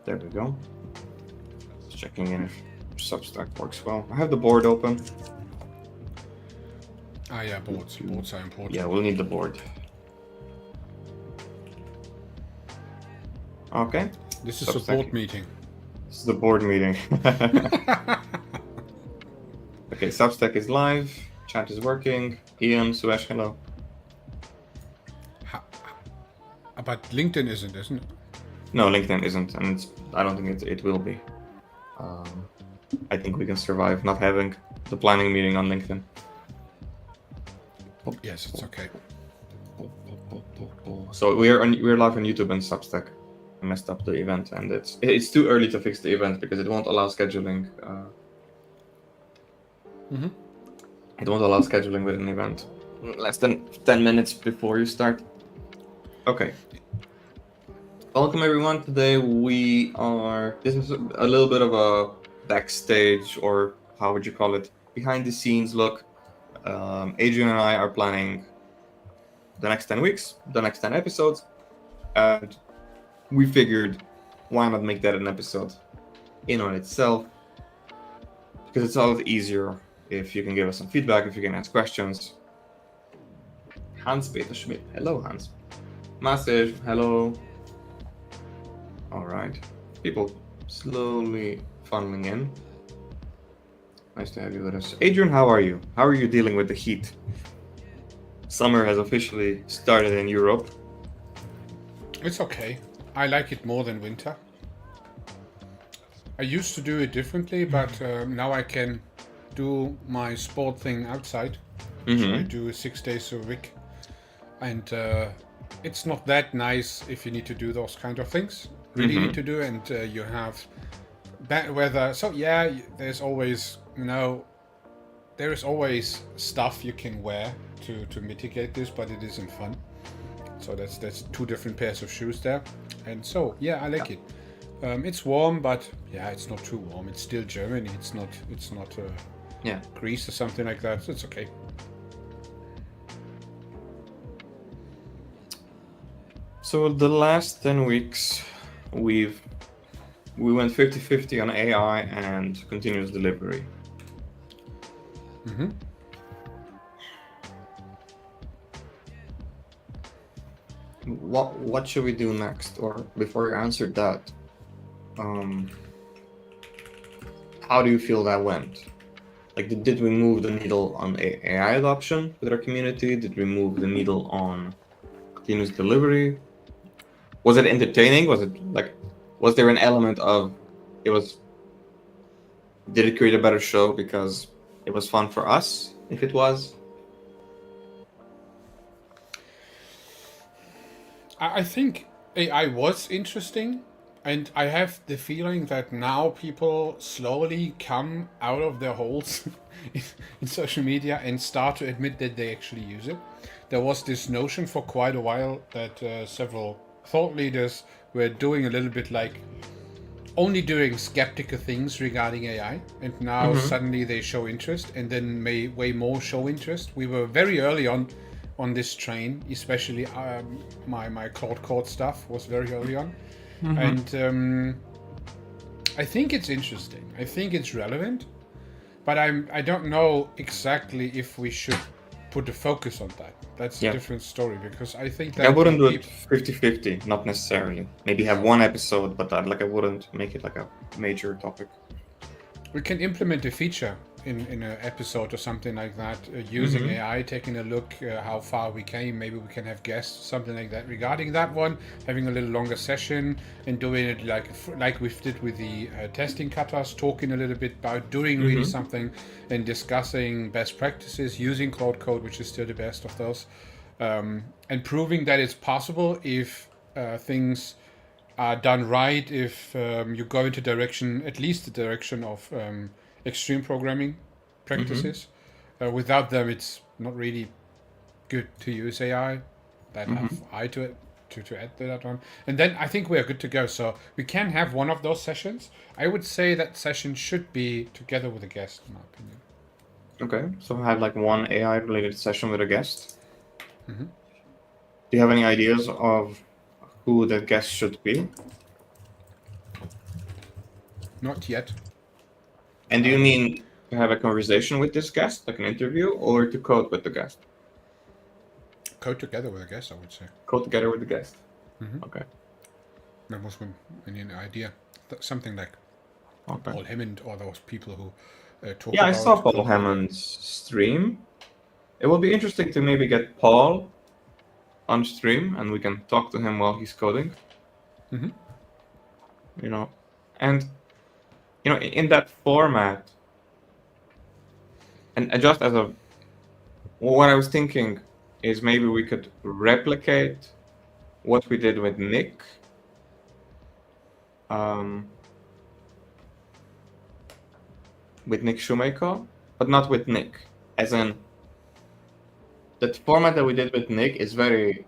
There we go. Just checking in if Substack works well. I have the board open. Yeah, boards. Boards are important. Yeah, we'll need the board. Okay. This is a board meeting. This is the board meeting. Okay, Substack is live. Chat is working. Ian, Suresh, hello. But LinkedIn isn't it? No, LinkedIn isn't, and I don't think it will be. I think we can survive not having the planning meeting on LinkedIn. Yes, it's okay. So we're live on YouTube and Substack. I messed up the event, and it's too early to fix the event because it won't allow scheduling. It won't allow scheduling with an event less than 10 minutes before you start. Okay. Welcome everyone. Today this is a little bit of a backstage, or how would you call it, behind the scenes look. Adrian and I are planning the next 10 weeks, the next 10 episodes, and we figured why not make that an episode in on itself, because it's a lot easier if you can give us some feedback, if you can ask questions. Hans-Peter Schmidt, hello Hans. Massive, hello. All right, people slowly funneling in. Nice to have you with us. Adrian, how are you? How are you dealing with the heat? Summer has officially started in Europe. It's okay. I like it more than winter. I used to do it differently, but now I can do my sport thing outside. So I do 6 days a week. And it's not that nice if you need to do those kind of things. Really need to do, and you have bad weather. So yeah, there's always, there is always stuff you can wear to mitigate this, but it isn't fun. So that's two different pairs of shoes there. And so yeah, I like it. It's warm, but yeah, it's not too warm. It's still Germany. It's not Greece or something like that. So it's okay. So the last 10 weeks, we went 50-50 on AI and continuous delivery. What should we do next? Or before you answered that, how do you feel that went? Like, did we move the needle on AI adoption with our community? Did we move the needle on continuous delivery? Was it entertaining? Was there an element of did it create a better show because it was fun for us, if it was? I think AI was interesting, and I have the feeling that now people slowly come out of their holes in social media and start to admit that they actually use it. There was this notion for quite a while that several thought leaders were doing a little bit like only doing skeptical things regarding AI, and now suddenly they show interest, and then way more show interest. We were very early on this train, especially my Cloud Code stuff was very early on. And I think it's interesting. I think it's relevant, but I don't know exactly if we should put the focus on that. That's a different story, because I think that I wouldn't do it 50-50, not necessarily. Maybe have one episode, but I wouldn't make it like a major topic. We can implement a feature in an episode or something like that, using AI, taking a look how far we came. Maybe we can have guests, something like that regarding that one, having a little longer session and doing it like we did with the testing cutters, talking a little bit about doing really something and discussing best practices using Cloud Code, which is still the best of those, and proving that it's possible if things are done right, if you go into at least the direction of extreme programming practices. Without them, it's not really good to use AI. That have I to add to that one. And then I think we are good to go. So we can have one of those sessions. I would say that session should be together with a guest, in my opinion. Okay, so have like one AI-related session with a guest. Do you have any ideas of who that guest should be? Not yet. And do you mean to have a conversation with this guest, like an interview, or to code with the guest? Code together with a guest, I would say. Code together with the guest. Okay. That was an idea. Something like Paul Hammond or those people who talk Yeah, about... I saw Paul code. Hammond's stream. It will be interesting to maybe get Paul on stream and we can talk to him while he's coding. You know, and you know, in that format, and just as a, what I was thinking is maybe we could replicate what we did with Nick. With Nick Shoemaker, but not with Nick. As in, the format that we did with Nick is very,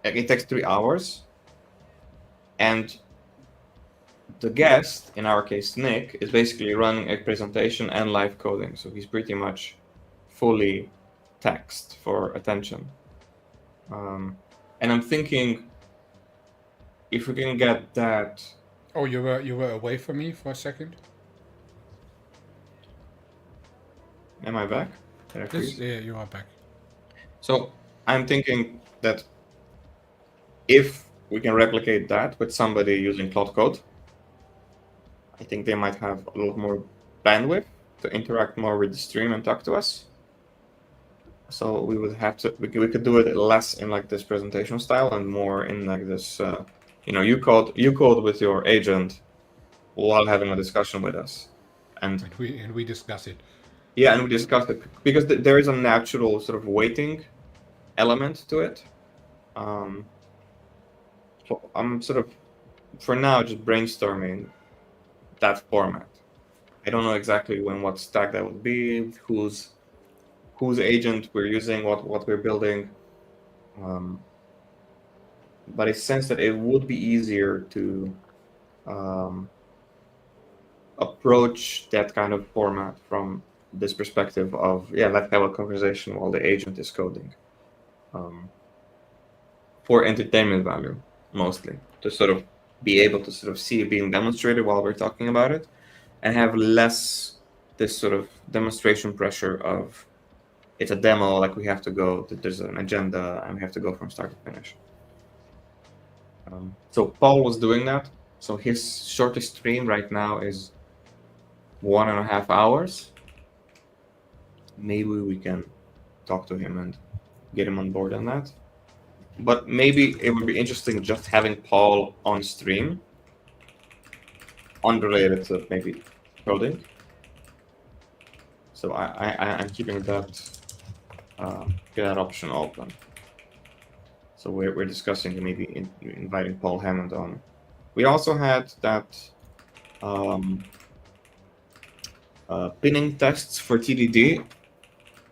it takes 3 hours. And the guest, in our case Nick, is basically running a presentation and live coding. So he's pretty much fully text for attention. And I'm thinking, if we can get that... Oh, you were away from me for a second? Am I back? Yeah, you are back. So I'm thinking that if we can replicate that with somebody using Cloud Code, I think they might have a lot more bandwidth to interact more with the stream and talk to us. So we would have to, we could do it less in like this presentation style and more in like this, you know, you code with your agent while having a discussion with us. And we discuss it. Yeah, and we discussed it because there is a natural sort of waiting element to it. So I'm sort of, for now, just brainstorming that format. I don't know exactly what stack that would be, whose agent we're using, what we're building. But I sense that it would be easier to approach that kind of format from this perspective of, yeah, let's have a conversation while the agent is coding. For entertainment value, mostly. To sort of be able to sort of see it being demonstrated while we're talking about it, and have less this sort of demonstration pressure of, it's a demo, like we have to go, there's an agenda, and we have to go from start to finish. So Paul was doing that. So his shortest stream right now is 1.5 hours. Maybe we can talk to him and get him on board on that. But maybe it would be interesting just having Paul on stream, unrelated to maybe coding. So I'm keeping that option open. So we're discussing maybe inviting Paul Hammond on. We also had that pinning tests for TDD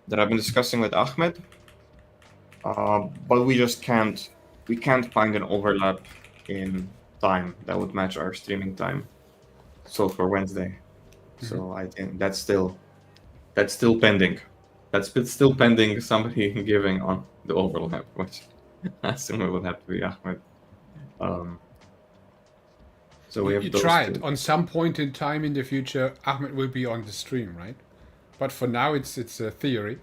that I've been discussing with Ahmed, but we just can't find an overlap in time that would match our streaming time. So for Wednesday, so I think that's still pending. That's still pending somebody giving on the overlap, which I assume it would have to be Ahmed. So we have you those tried. two. On some point in time in the future, Ahmed will be on the stream, right? But for now, it's a theory.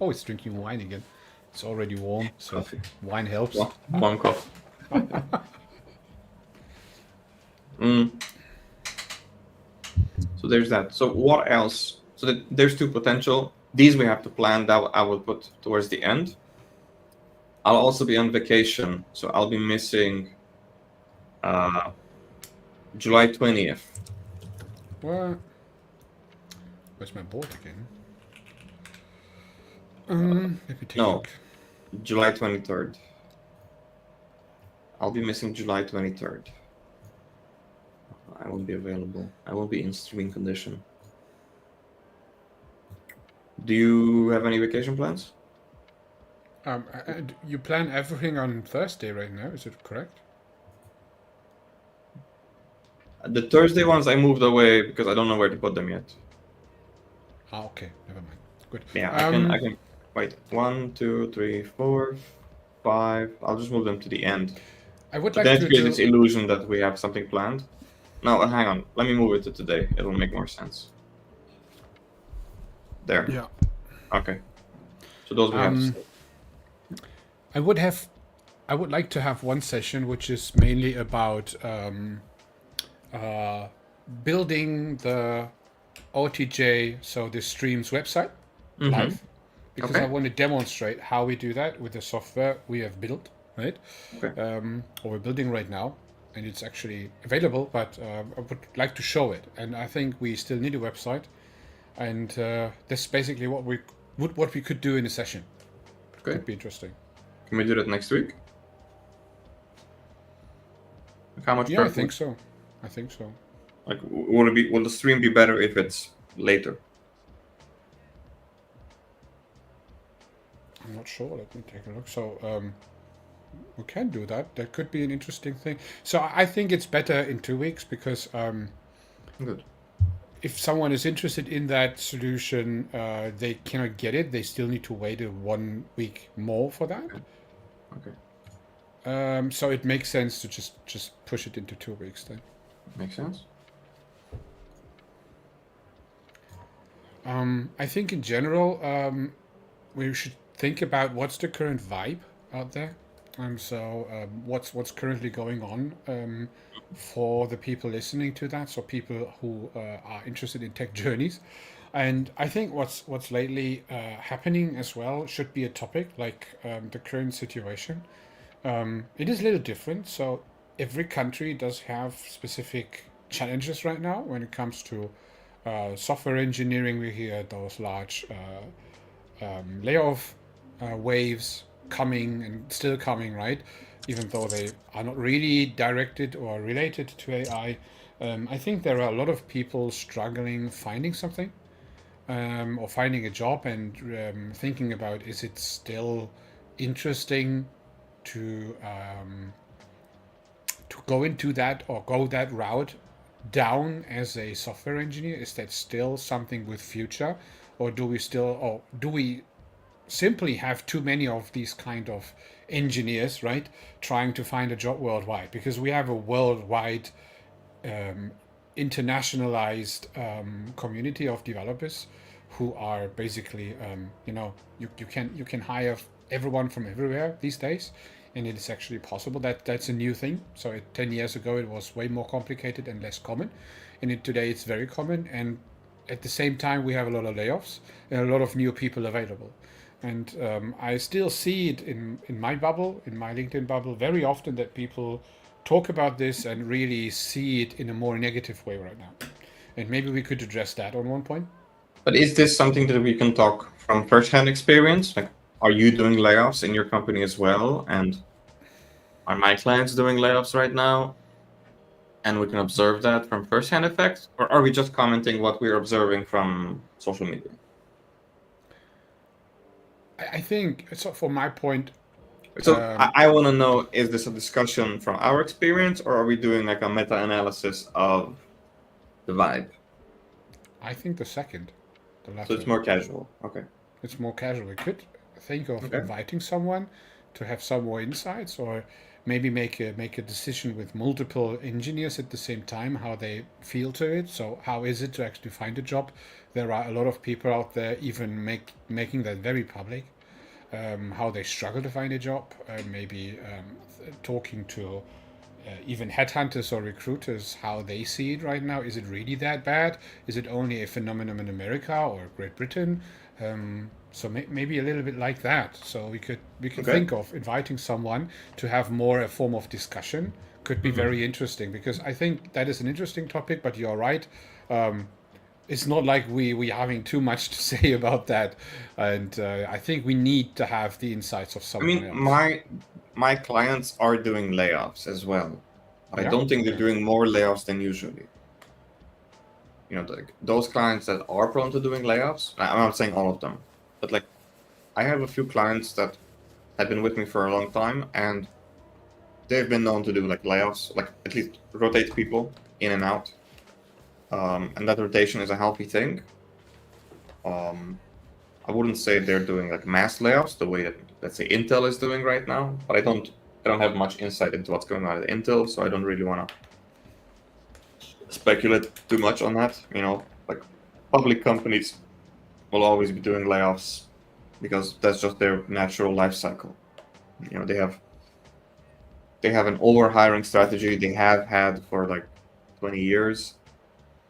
Oh, it's drinking wine again. It's already warm, so Coffee. wine helps. One coffee. So there's that. So what else? So there's two potential. These we have to plan. That I will put towards the end. I'll also be on vacation, so I'll be missing July 20th. What? Where's my board again? Let me take a look. July 23rd. I'll be missing July 23rd. I won't be available. I won't be in streaming condition. Do you have any vacation plans? You plan everything on Thursday right now, is it correct? The Thursday ones I moved away because I don't know where to put them yet. Ah, okay, never mind. Good. Yeah, I can. Wait, 1, 2, 3, 4, 5. I'll just move them to the end. I would But like then to create this illusion that we have something planned. No, hang on. Let me move it to today. It'll make more sense. There. Yeah. Okay. So those we have to say. I would like to have one session which is mainly about building the OTJ, so the stream's website, live, because I Okay. want to demonstrate how we do that with the software we have built, right? Okay. Or we're building right now, and it's actually available, but I would like to show it, and I think we still need a website, and that's basically what we could do in a session. Okay. Could be interesting. Can we do that next week? Like how much? Yeah, I think so. I think so. Like, will the stream be better if it's later? I'm not sure. Let me take a look. So we can do that. That could be an interesting thing. So I think it's better in 2 weeks because Good. if someone is interested in that solution, they cannot get it. They still need to wait 1 week more for that. Okay. So it makes sense to just push it into 2 weeks then. Makes sense. I think in general, we should think about what's the current vibe out there. So what's currently going on for the people listening to that, so people who are interested in tech journeys. And I think what's lately happening as well should be a topic like the current situation. It is a little different. So every country does have specific challenges right now when it comes to software engineering. We hear those large layoff waves coming and still coming, right? Even though they are not really directed or related to AI. I think there are a lot of people struggling finding something or finding a job and thinking about, is it still interesting to go into that or go that route down as a software engineer? Is that still something with future, or do we simply have too many of these kind of engineers, right, trying to find a job worldwide? Because we have a worldwide internationalized community of developers who are basically you can hire everyone from everywhere these days, and it is actually possible. That's a new thing. So 10 years ago it was way more complicated and less common, and today it's very common, and at the same time we have a lot of layoffs and a lot of new people available. And I still see it in my bubble, in my LinkedIn bubble, very often that people talk about this and really see it in a more negative way right now. And maybe we could address that on one point. But is this something that we can talk from first-hand experience? Like, are you doing layoffs in your company as well? And are my clients doing layoffs right now? And we can observe that from first-hand effects? Or are we just commenting what we're observing from social media? I think, so for my point... So I want to know, is this a discussion from our experience, or are we doing like a meta-analysis of the vibe? I think the second. The latter. So it's more casual. Okay. It's more casual. We could think of Okay. inviting someone to have some more insights, or maybe make a decision with multiple engineers at the same time, how they feel to it. So how is it to actually find a job? There are a lot of people out there even making that very public. How they struggle to find a job, maybe talking to even headhunters or recruiters, how they see it right now. Is it really that bad? Is it only a phenomenon in America or Great Britain? So maybe a little bit like that. So we could Okay. think of inviting someone to have more a form of discussion. Could be very interesting, because I think that is an interesting topic. But you're right. It's not like we are having too much to say about that, and I think we need to have the insights of I someone mean, else. my clients are doing layoffs as well. But I Yeah? don't think they're Okay. doing more layoffs than usually. You know, like those clients that are prone to doing layoffs, I'm not saying all of them, but like I have a few clients that have been with me for a long time, and they've been known to do like layoffs, like at least rotate people in and out. And that rotation is a healthy thing. I wouldn't say they're doing like mass layoffs the way that, let's say, Intel is doing right now, but I don't have much insight into what's going on at Intel, so I don't really want to speculate too much on that. You know, like public companies will always be doing layoffs because that's just their natural life cycle. You know, they have an over-hiring strategy they have had for like 20 years,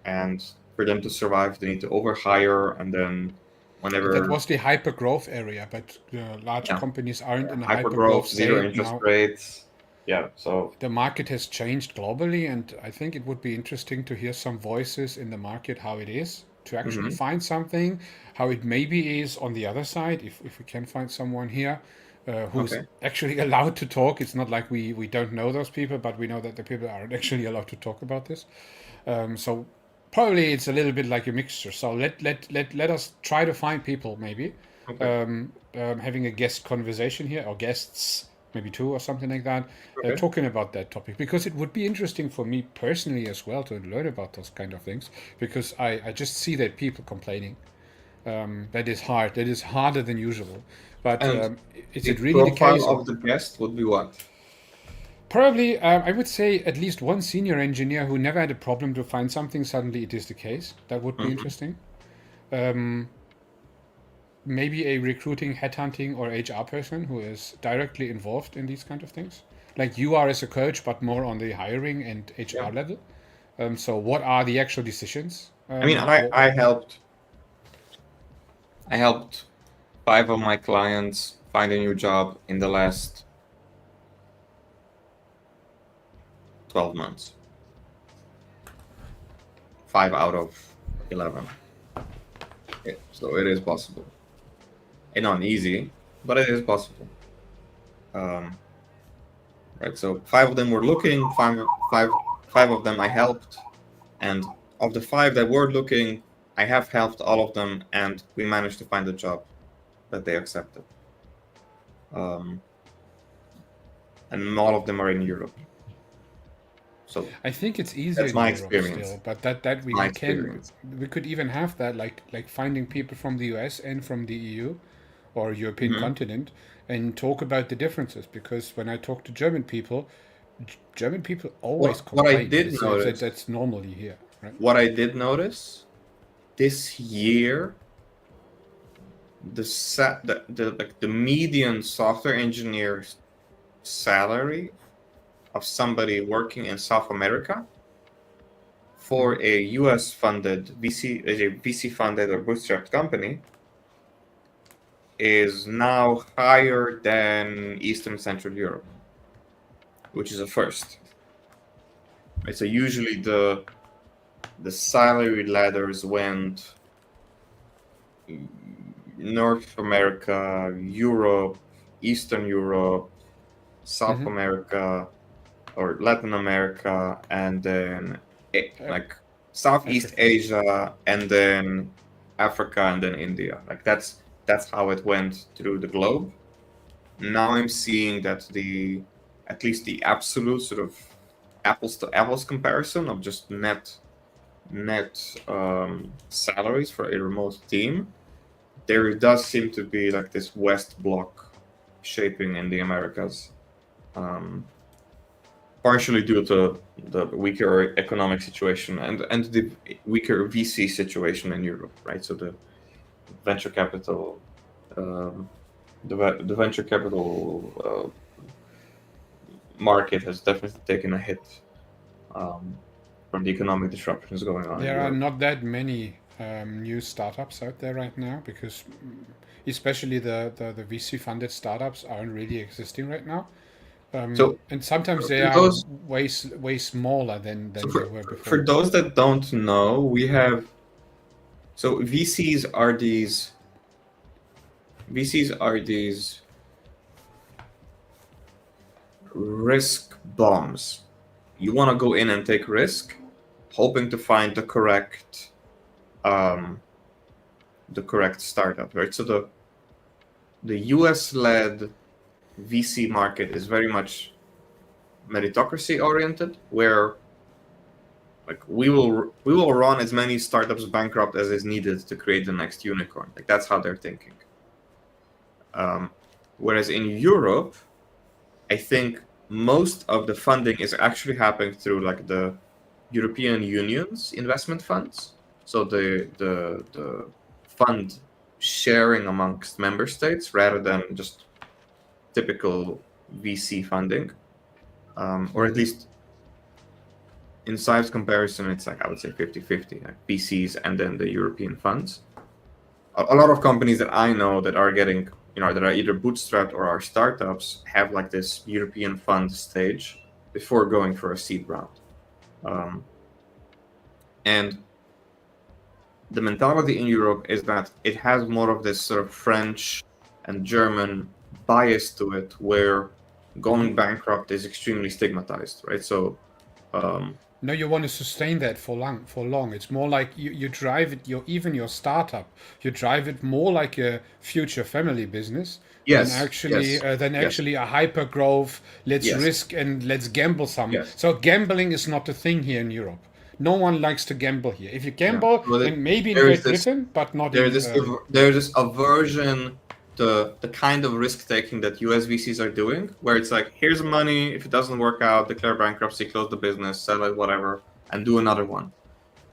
and for them to survive, they need to overhire, and then whenever That was the hyper growth area, but large yeah, companies aren't in a hyper hyper-growth, growth zero state interest now. rates, yeah. So The market has changed globally, and I think it would be interesting to hear some voices in the market how it is to actually mhm, find something, how it maybe is on the other side, if we can find someone here who's okay, actually allowed to talk. It's not like we don't know those people, but we know that the people aren't actually allowed to talk about this. So probably it's a little bit like a mixture. So let us try to find people maybe okay, having a guest conversation here, or guests, maybe two or something like that, okay. talking about that topic, because it would be interesting for me personally as well to learn about those kind of things, because I just see that people complaining. That is hard. That is harder than usual. But And is the it really the profile case? of the guest would be what? Probably, I would say at least one senior engineer who never had a problem to find something. Suddenly, it is the case. That would be Mhm. interesting. Um, Maybe a recruiting, headhunting, or HR person who is directly involved in these kind of things, like you are as a coach, but more on the hiring and Yeah. HR level. So, what are the actual decisions? I mean, I helped 5 of my clients find a new job in the last 12 months. 5 out of 11. Yeah, so it is possible. And not easy, but it is possible. Um, right. So 5 of them were looking. Five of them I helped, and of the 5 that were looking, I have helped all of them, and we managed to find a job that they accepted. Um, and all of them are in Europe. So I think it's easier that's in my Europe experience. still, but that My we can experience. we could even have that, like finding people from the US and from the EU or European Hmm. continent, and talk about the differences, because when I talk to German people, German people always What I complain. did notice, That's normally here, right? what I did notice this year, the median software engineer salary of somebody working in South America for a US funded VC funded or bootstrapped company is now higher than Eastern Central Europe, which is a first. Right? So usually the salary ladders went North America, Europe, Eastern Europe, South Mm-hmm. America, or Latin America, and then Uh, like Southeast Africa. Asia, and then Africa, and then India. Like that's how it went through the globe. Now I'm seeing that at least the absolute sort of apples to apples comparison of just net salaries for a remote team, there does seem to be like this West block shaping in the Americas, um, partially due to the weaker economic situation and the weaker VC situation in Europe, right? So the venture capital, um, the venture capital market has definitely taken a hit um, from the economic disruptions going on in There are Europe. not that many new startups out there right now, because especially the VC funded startups aren't really existing right now. So And sometimes they for are those way smaller so than they were for before. those that don't know, we have so VCs are these risk bombs. You want to go in and take risk, hoping to find um, the correct startup, right? So the US led VC market is very much meritocracy oriented, where like we will run as many startups bankrupt as is needed to create the next unicorn. Like that's how they're thinking. Um, whereas in Europe, I think most of the funding is actually happening through like the European Union's investment funds, so the fund sharing amongst member states rather than just typical VC funding, or at least in size comparison, it's like I would say 50-50, like VCs and then the European funds. A lot of companies that I know that are getting, that are either bootstrapped or are startups have like this European fund stage before going for a seed round. And the mentality in Europe is that it has more of this sort of French and German bias to it, where going bankrupt is extremely stigmatized, right? So, no, you want to sustain that for long. It's more like you drive it. Even your startup, you drive it more like a future family business yes, than actually a hyper growth. Let's Yes. risk and let's gamble some. Yes. So gambling is not a thing here in Europe. No one likes to gamble here. If you gamble, Well, then maybe in there Great is this- Britain, but not there's in. there's this aversion to the kind of risk taking that US VCs are doing, where it's like, here's money, if it doesn't work out, declare bankruptcy, close the business, sell it, whatever, and do another one.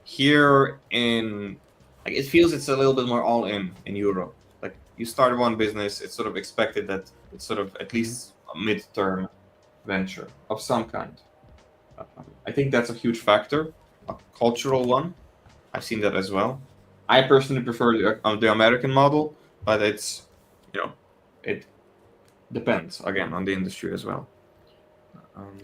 Here it feels it's a little bit more all in Europe. Like, you start one business, it's sort of expected that it's sort of at least a mid-term venture of some kind. I think that's a huge factor, a cultural one. I've seen that as well. I personally prefer the American model, but it depends again on the industry as well.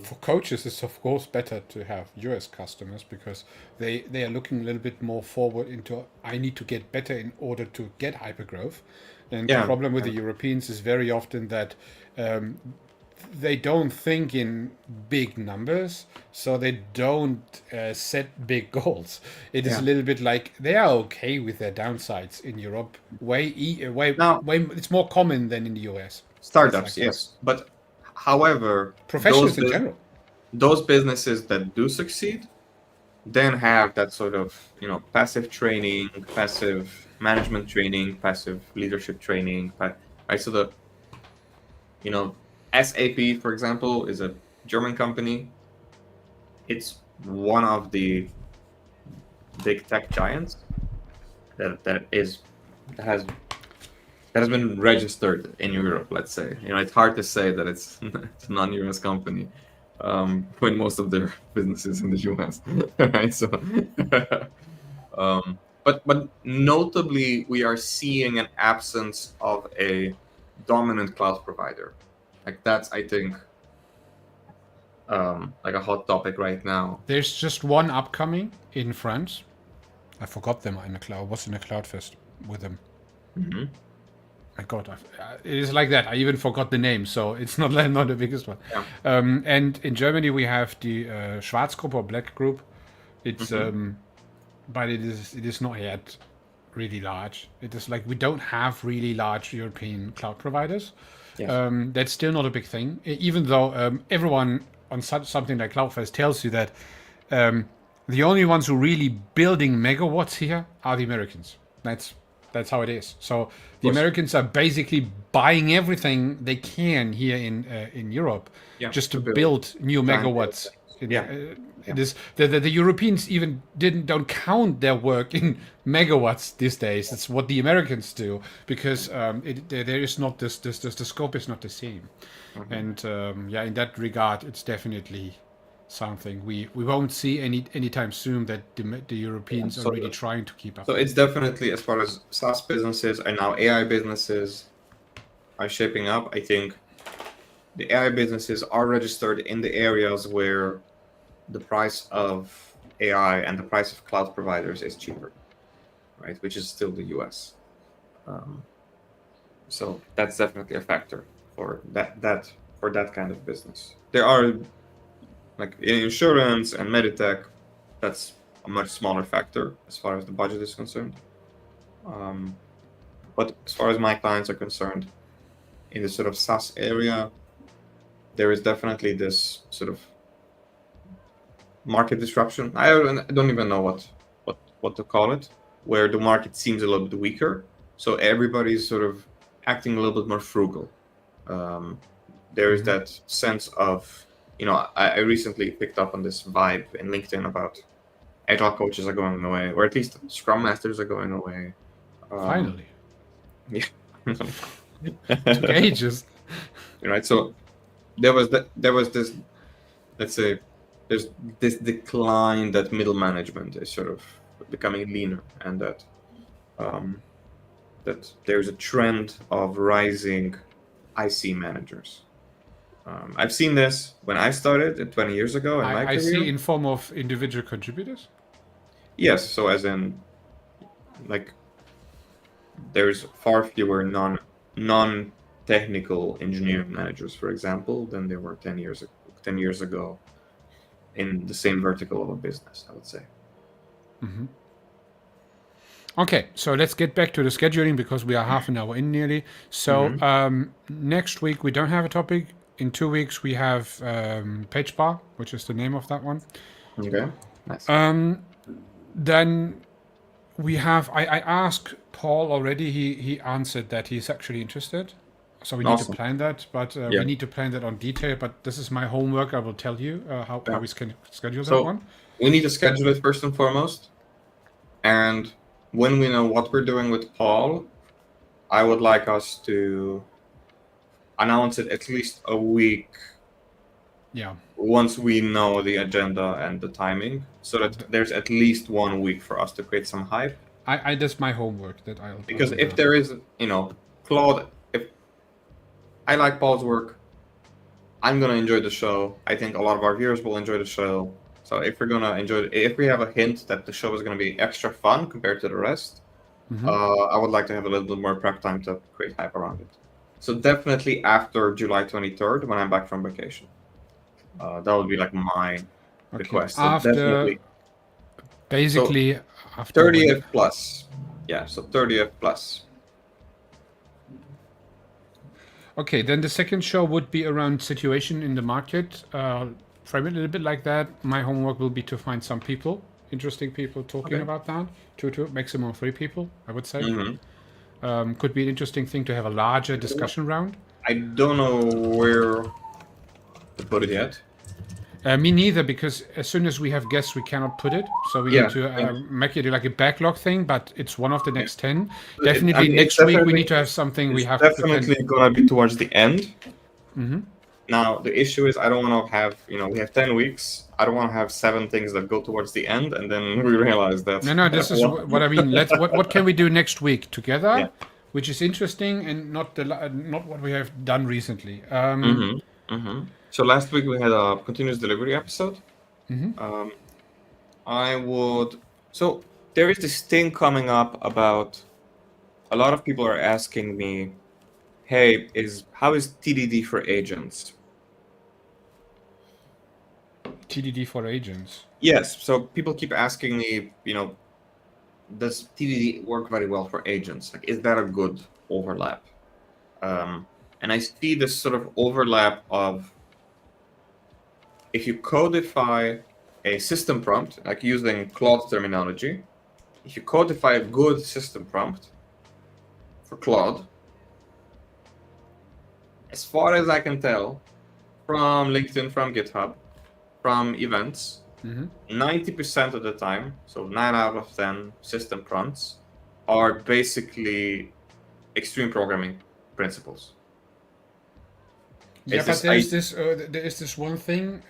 For coaches, it's of course better to have US customers because they are looking a little bit more forward into I need to get better in order to get hypergrowth. And the problem with the Europeans is very often that they don't think in big numbers, so they don't set big goals. It is a little bit like they are okay with their downsides in Europe. It's more common than in the US. Startups, yes, but however, professionals in general, those businesses that do succeed, then have that sort of passive training, passive management training, passive leadership training, right? So SAP, for example, is a German company. It's one of the big tech giants that has been registered in Europe. Let's say, it's hard to say that it's a non-US company when most of their businesses in the US, right? So, but notably, we are seeing an absence of a dominant cloud provider. Like, that's, I think, like a hot topic right now. There's just one upcoming in France. I forgot them in the cloud. I was in a cloud fest with them. Mm-hmm. My God, it is like that. I even forgot the name, so it's not the biggest one. Yeah. And in Germany we have the Schwarzgruppe or Black Group. It's but it is not yet really large. It is like we don't have really large European cloud providers. Yes. That's still not a big thing, even though everyone on something like CloudFest tells you that the only ones who really building megawatts here are the Americans. That's how it is. So the Americans are basically buying everything they can here in Europe just to build new megawatts. It is the Europeans even don't count their work in megawatts these days. It's what the Americans do because there is not this the scope is not the same, and in that regard, it's definitely something we won't see anytime soon that the Europeans are really trying to keep up. So it's definitely, as far as SaaS businesses and now AI businesses are shaping up, I think the AI businesses are registered in the areas where the price of AI and the price of cloud providers is cheaper, right? Which is still the US. So that's definitely a factor for that kind of business. There are, like in insurance and meditech, that's a much smaller factor as far as the budget is concerned. But as far as my clients are concerned, in the sort of SaaS area, there is definitely this sort of market disruption. I don't even know what to call it, where the market seems a little bit weaker. So everybody's sort of acting a little bit more frugal. There is that sense of I recently picked up on this vibe in LinkedIn about agile coaches are going away, or at least Scrum Masters are going away. Finally. Yeah. Took ages. Right. So there was this, let's say, there's this decline that middle management is sort of becoming leaner, and that there's a trend of rising IC managers. I've seen this when I started 20 years ago in my I career. see in form of individual contributors. Yes, so as in, like, there's far fewer non-technical engineering managers, for example, than there were 10 years ago in the same vertical of a business, I would say. Okay, so let's get back to the scheduling because we are half an hour in nearly. So next week we don't have a topic. In 2 weeks we have Page Bar, which is the name of that one. Okay, nice. Then we have. I asked Paul already. He answered that he's actually interested. So we need Awesome. to plan that, but we need to plan that on detail. But this is my homework. I will tell you how we can schedule that one. We need to schedule it first and foremost. And when we know what we're doing with Paul, I would like us to announce it at least a week. Yeah. Once we know the agenda and the timing, so that there's at least 1 week for us to create some hype. I that's my homework that I'll. Because if there is, Claude, if I like Paul's work, I'm gonna enjoy the show. I think a lot of our viewers will enjoy the show. So if we're gonna enjoy it, if we have a hint that the show is gonna be extra fun compared to the rest, I would like to have a little bit more prep time to create hype around it. So definitely after July 23rd, when I'm back from vacation. That would be like my request. So After, definitely. basically, So after 30th plus. Yeah, so 30th plus. Okay, then the second show would be around situation in the market. Frame it a little bit like that. My homework will be to find some people, interesting people talking about that. Two, maximum 3 people, I would say. Could be an interesting thing to have a larger discussion round. I don't know where to put it yet. Me neither, because as soon as we have guests, we cannot put it. So we need to make it like a backlog thing, but it's one of the next 10. Definitely next week we need to have something we have. Definitely going to be towards the end. Now, the issue is I don't want to have, we have 10 weeks. I don't want to have 7 things that go towards the end, and then we realize that. No, this is what I mean. What can we do next week together, which is interesting and not what we have done recently. So last week we had a continuous delivery episode. So there is this thing coming up about, a lot of people are asking me, hey, how is TDD for agents? TDD for agents? Yes, so people keep asking me, does TDD work very well for agents? Like, is that a good overlap? And I see this sort of overlap of, if you codify a system prompt, like using Claude terminology, if you codify a good system prompt for Claude, as far as I can tell, from LinkedIn, from GitHub, from events, 90% of the time, so 9 out of 10 system prompts, are basically extreme programming principles. Yeah, but there is this one thing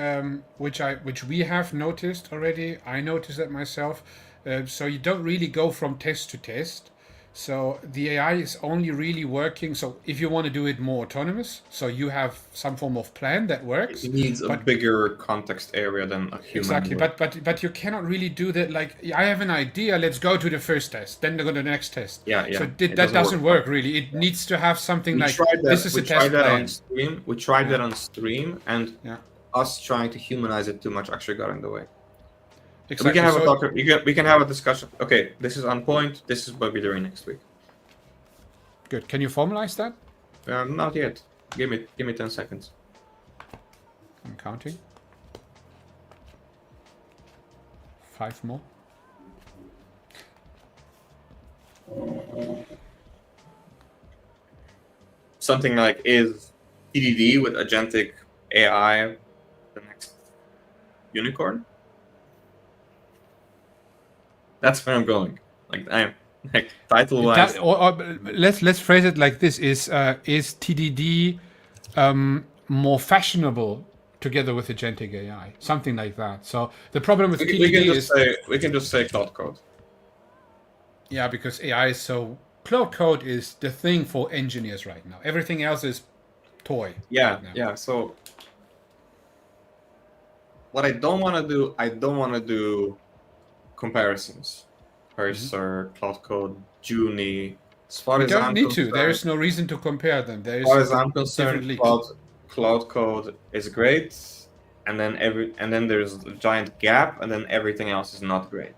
which we have noticed already. I noticed that myself. So you don't really go from test to test. So the AI is only really working. So if you want to do it more autonomous, so you have some form of plan that works. It needs a bigger context area than a human. Exactly, but you cannot really do that. Like, I have an idea. Let's go to the first test, then go to the next test. Yeah. So that doesn't work really. It needs to have something like this is a test plan. We tried that on stream, and us trying to humanize it too much actually got in the way. Exactly. We can have a discussion. Okay, this is on point. This is what we're doing next week. Good. Can you formalize that? Not yet. Give me 10 seconds. I'm counting. 5 more. Something like, is TDD with agentic AI the unicorn. That's where I'm going. I'm title wise. Or let's phrase it like this: is TDD more fashionable together with agentic AI, something like that? So the problem with TDD is we can just say cloud code. yeah, because AI is so cloud code is the thing for engineers right now. Everything else is toy. Yeah, right now. yeah. So what I don't want to do comparisons. Cursor, Cloud Code, Junie. As far We as don't I'm need to. concerned, There is no reason to compare them. There as is far as I'm different concerned, leagues. Cloud Code is great, and then there's a giant gap, and then everything else is not great.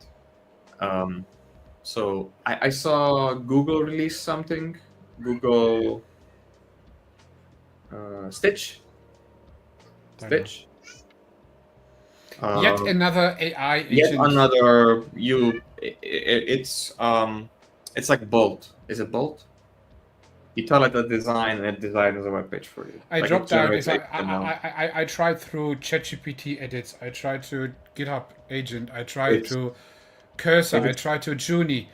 So I saw Google release something. Google Stitch. Stitch. Yet another AI agent. Yet another it's like Bolt. Is it Bolt? You tell it the design, and it designs a web page for you. I Like, dropped it down. generates I tried through ChatGPT edits. I tried to GitHub Agent. I tried to Cursor. I tried to Junie.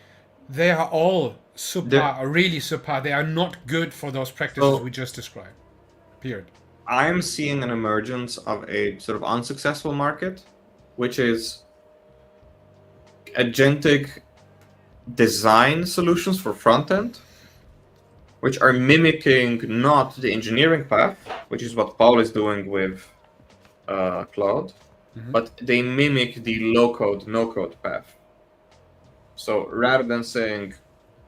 They are all really subpar. They are not good for those practices we just described. Period. I'm seeing an emergence of a sort of unsuccessful market, which is agentic design solutions for front end, which are mimicking not the engineering path, which is what Paul is doing with Cloud, but they mimic the low-code, no-code path. So rather than saying,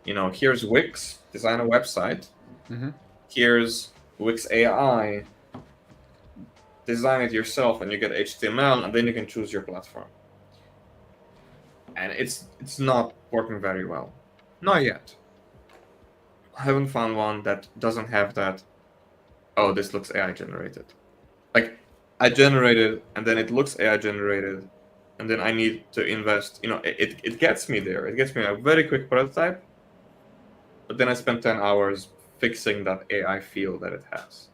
here's Wix, design a website, here's Wix AI, design it yourself, and you get HTML, and then you can choose your platform. And it's not working very well. Not yet. I haven't found one that doesn't have that, oh, this looks AI generated. Like, I generated, and then it looks AI generated, and then I need to invest. It gets me there. It gets me a very quick prototype, but then I spend 10 hours fixing that AI feel that it has.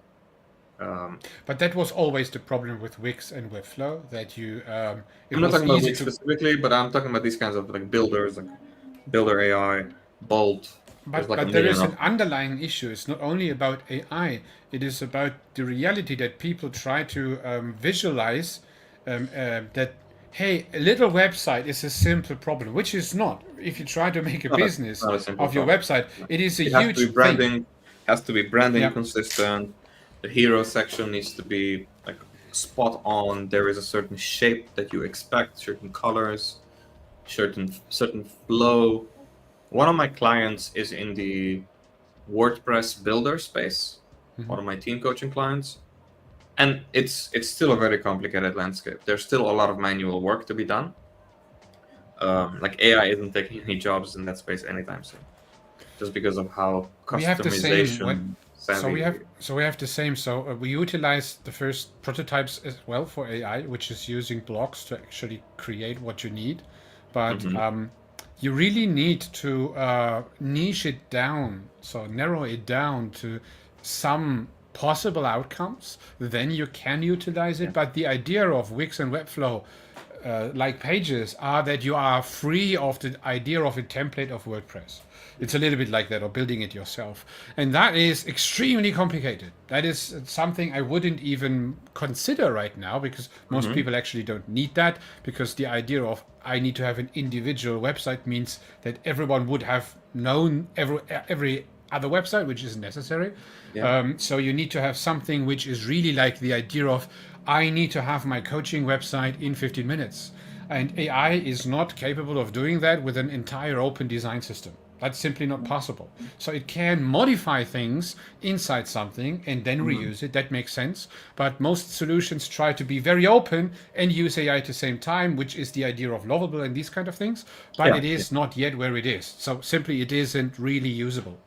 But that was always the problem with Wix and Webflow, that you. I'm not talking about Wix specifically, but I'm talking about these kinds of builders, like Builder AI, Bolt. But there is an underlying issue. It's not only about AI. It is about the reality that people try to visualize that, hey, a little website is a simple problem, which is not. If you try to make a business of your website, it is a huge thing. Has to be branding consistent. The hero section needs to be spot on. There is a certain shape that you expect, certain colors, certain flow. One of my clients is in the WordPress builder space. One of my team coaching clients, and it's still a very complicated landscape. There's still a lot of manual work to be done. AI isn't taking any jobs in that space anytime soon, just because of how customization. So we have the same. So we utilize the first prototypes as well for AI, which is using blocks to actually create what you need. But you really need to niche it down, so narrow it down to some possible outcomes. Then you can utilize it. But the idea of Wix and Webflow, like Pages, are that you are free of the idea of a template of WordPress. It's a little bit like that, or building it yourself. And that is extremely complicated. That is something I wouldn't even consider right now, because most people actually don't need that, because the idea of I need to have an individual website means that everyone would have known every other website, which isn't necessary. So you need to have something which is really like the idea of I need to have my coaching website in 15 minutes. And AI is not capable of doing that with an entire open design system. That's simply not possible. So it can modify things inside something and then reuse it. That makes sense. But most solutions try to be very open and use AI at the same time, which is the idea of lovable and these kind of things. But it is not yet where it is. So simply it isn't really usable.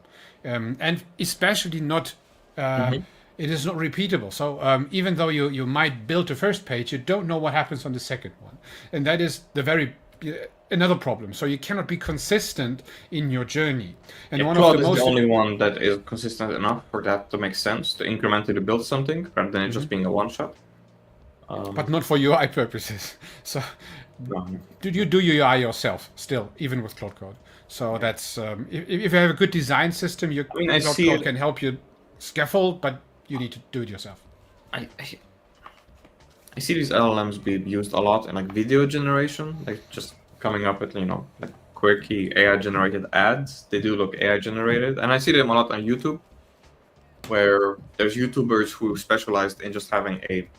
And especially not... It is not repeatable. So even though you might build the first page, you don't know what happens on the second one. And that is another problem. So you cannot be consistent in your journey. And Claude is the only one that is consistent enough for that to make sense, to incrementally build something rather than it just being a one-shot. But not for UI purposes. So, do you do UI yourself still, even with Cloud Code? So that's if you have a good design system, your I Cloud see Code it. can help you scaffold, but you need to do it yourself. I see these LLMs be used a lot in like video generation, like just coming up with like quirky AI generated ads. They do look AI generated, and I see them a lot on YouTube, where there's YouTubers who specialized in just having a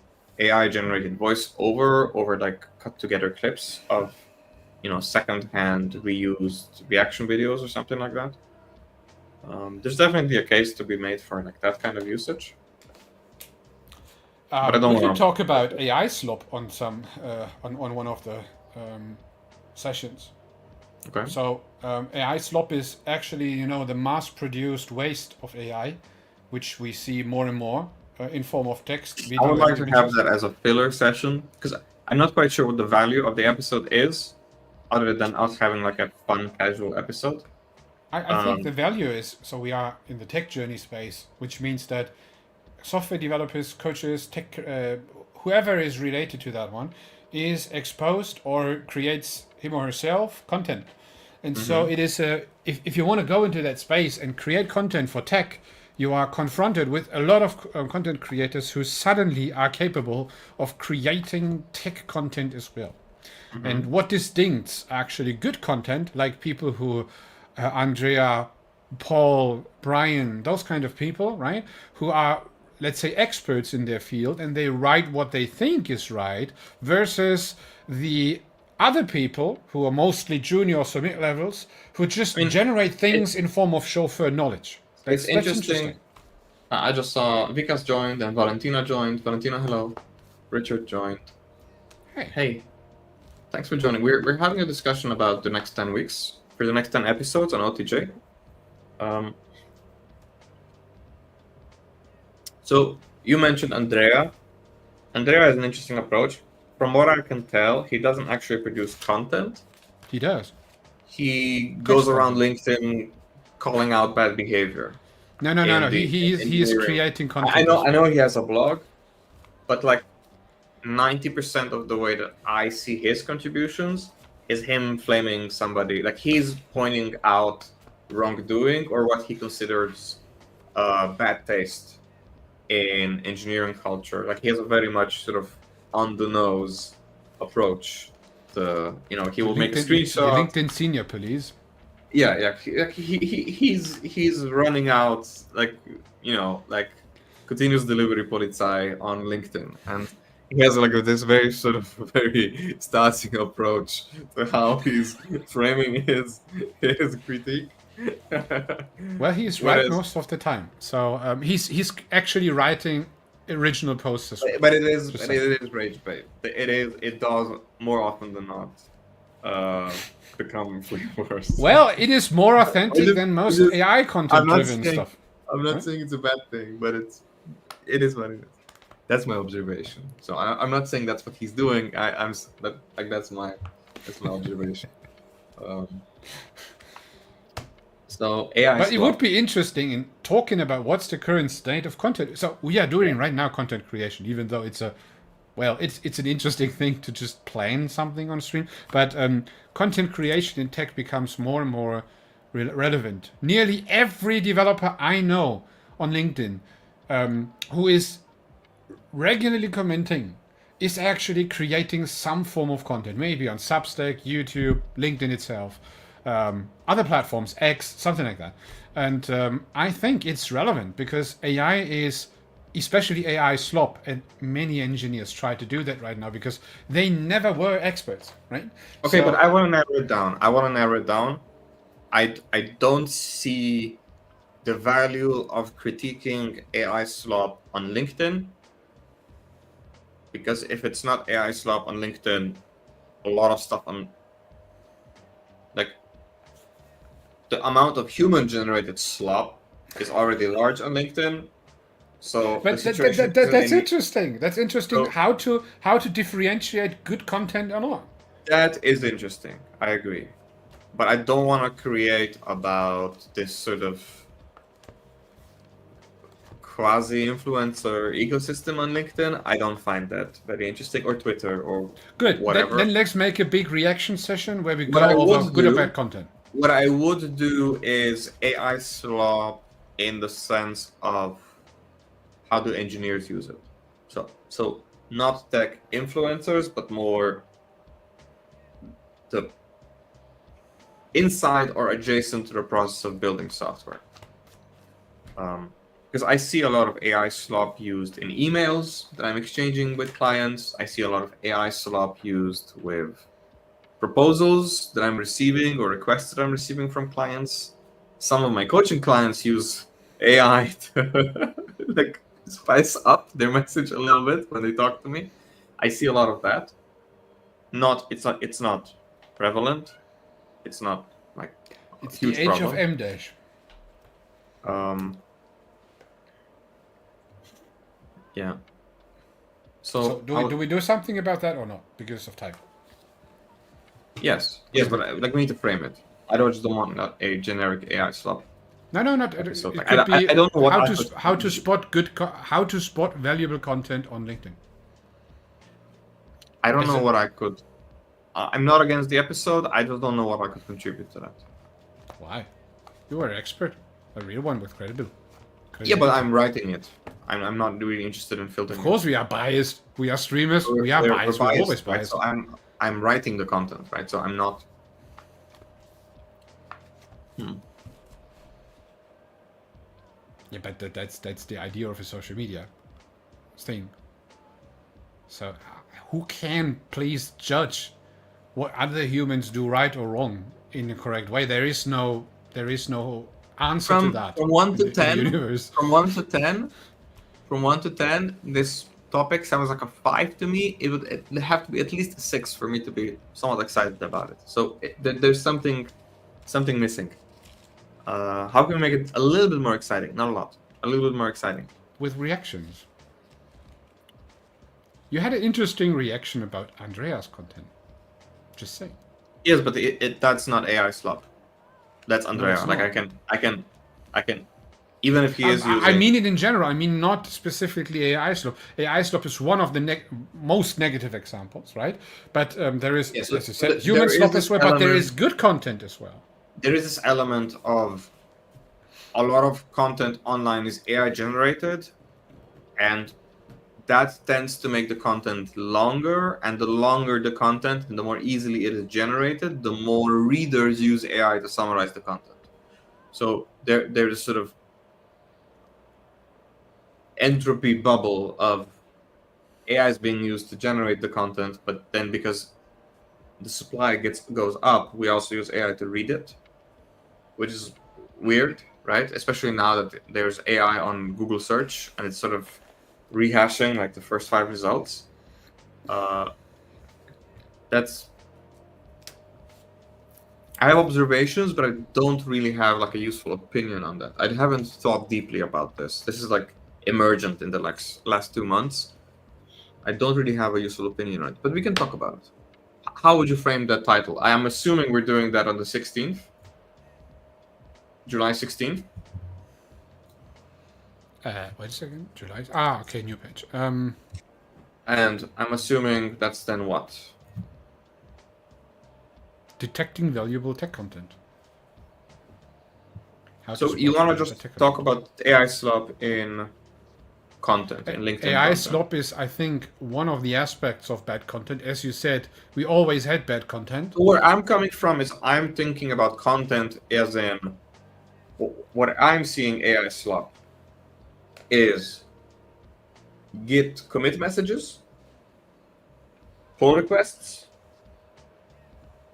AI generated voice over like cut together clips of secondhand reused reaction videos or something like that. There's definitely a case to be made for like that kind of usage. But I don't We could want to. talk about AI slop on some on one of the sessions. Okay. So AI slop is actually the mass-produced waste of AI, which we see more and more in form of text, video, I would like to and have images. that as a filler session because I'm not quite sure what the value of the episode is, other than us having like a fun, casual episode. I think the value is, so we are in the tech journey space, which means that software developers, coaches, tech, whoever is related to that one, is exposed or creates him or herself content. And so it is if you want to go into that space and create content for tech, you are confronted with a lot of content creators who suddenly are capable of creating tech content as well. And what distincts actually good content, like people who, Andrea, Paul, Brian, those kind of people, right? Who are, let's say, experts in their field and they write what they think is right, versus the other people who are mostly junior or mid levels who just generate things in form of chauffeur knowledge. It's That's interesting. I just saw Vikas joined and Valentina joined. Valentina, hello. Richard joined. Hey, thanks for joining. We're having a discussion about the next 10 weeks for the next 10 episodes on OTJ. So you mentioned Andrea. Andrea has an interesting approach. From what I can tell, he doesn't actually produce content. He does. He goes around content. LinkedIn calling out bad behavior. No. He is engineering. creating content. I know he has a blog, but like 90% of the way that I see his contributions is him flaming somebody. Like he's pointing out wrongdoing or what he considers bad taste in engineering culture. Like he has a very much sort of on the nose approach. He will make a screenshot. The LinkedIn senior police. Yeah. He's running out like continuous delivery polizei on LinkedIn, and he has like this very sort of very Stasi approach to how he's framing his critique. Well, he's right most of the time. So he's actually writing original posts as well. But it is rage bait. It does more often than not become flavors. Well, it is more authentic than most AI content-driven stuff. I'm not saying it's a bad thing, but it is what it is. That's my observation. So I'm not saying that's what he's doing. That's my observation. So AI. But it would be interesting in talking about what's the current state of content. So we are doing right now content creation, even though it's an interesting thing to just plan something on stream. But content creation in tech becomes more and more relevant. Nearly every developer I know on LinkedIn who is regularly commenting is actually creating some form of content, maybe on Substack, YouTube, LinkedIn itself, other platforms, X, something like that. And I think it's relevant because AI is, especially AI slop, and many engineers try to do that right now because they never were experts, right? Okay, but I want to narrow it down. I don't see the value of critiquing AI slop on LinkedIn, because if it's not AI slop on LinkedIn, a lot of stuff on like the amount of human generated slop is already large on LinkedIn. So but that's interesting. That's interesting. So, how to differentiate good content or not. That is interesting. I agree, but I don't want to create about this sort of quasi-influencer ecosystem on LinkedIn, I don't find that very interesting, or Twitter, or Good. whatever. Then let's make a big reaction session where we What I go over would good or do- bad content. What I would do is AI slop in the sense of how do engineers use it. So not tech influencers, but more the inside or adjacent to the process of building software. Because I see a lot of AI slop used in emails that I'm exchanging with clients. I see a lot of AI slop used with proposals that I'm receiving or requests that I'm receiving from clients. Some of my coaching clients use AI to like spice up their message a little bit when they talk to me. I see a lot of that. It's not prevalent. It's not like a It's the huge age problem. of M-dash. Yeah. So do we do something about that or not because of time? Yes, but like we need to frame it. I just don't want a generic AI slop. No, not. episode. It Like, could be I don't know what how to spot how to spot valuable content on LinkedIn. I don't As know in- what I could. I'm not against the episode. I just don't know what I could contribute to that. Why? You are an expert, a real one with credibility. Yeah, but I'm writing it. I'm not really interested in filtering. Of course, we are biased. We are streamers. We are biased. We're always right? biased. So I'm writing the content, right? So I'm not. Yeah, but that's the idea of a social media thing. So, who can please judge what other humans do right or wrong in the correct way? There is no answer to that. From 1 to in the 10, universe. from 1 to 10, from 1 to 10, this topic sounds like a 5 to me. It'd have to be at least a 6 for me to be somewhat excited about it. So there's something missing. How can we make it a little bit more exciting? Not a lot. A little bit more exciting. With reactions. You had an interesting reaction about Andrea's content. Just saying. Yes, but that's not AI slop. That's Andrea. it's Like not. I can. Even if he is using. I mean it in general. I mean not specifically AI slop. AI slop is one of the most negative examples, right? But there is, Yeah, so as you said, there human is slop this as well. But there element- is good content as well. There is this element of a lot of content online is AI generated, and that tends to make the content longer. And the longer the content, and the more easily it is generated, the more readers use AI to summarize the content. So there's sort of entropy bubble of AI is being used to generate the content, but then because the supply goes up, we also use AI to read it, which is weird, right? Especially now that there's AI on Google search and it's sort of rehashing like the first 5 results. That's I have observations, but I don't really have like a useful opinion on that. I haven't thought deeply about this. This is like emergent in the last 2 months. I don't really have a useful opinion on it, but we can talk about it. How would you frame that title? I am assuming we're doing that on the 16th, July 16th. Wait a second. July. Okay, new page. And I'm assuming that's then what? Detecting valuable tech content. So you want to just talk about AI slop in content in LinkedIn? AI content. slop is, I think, one of the aspects of bad content. As you said, we always had bad content. Where I'm coming from is I'm thinking about content as in what I'm seeing AI slop is Git commit messages, pull requests,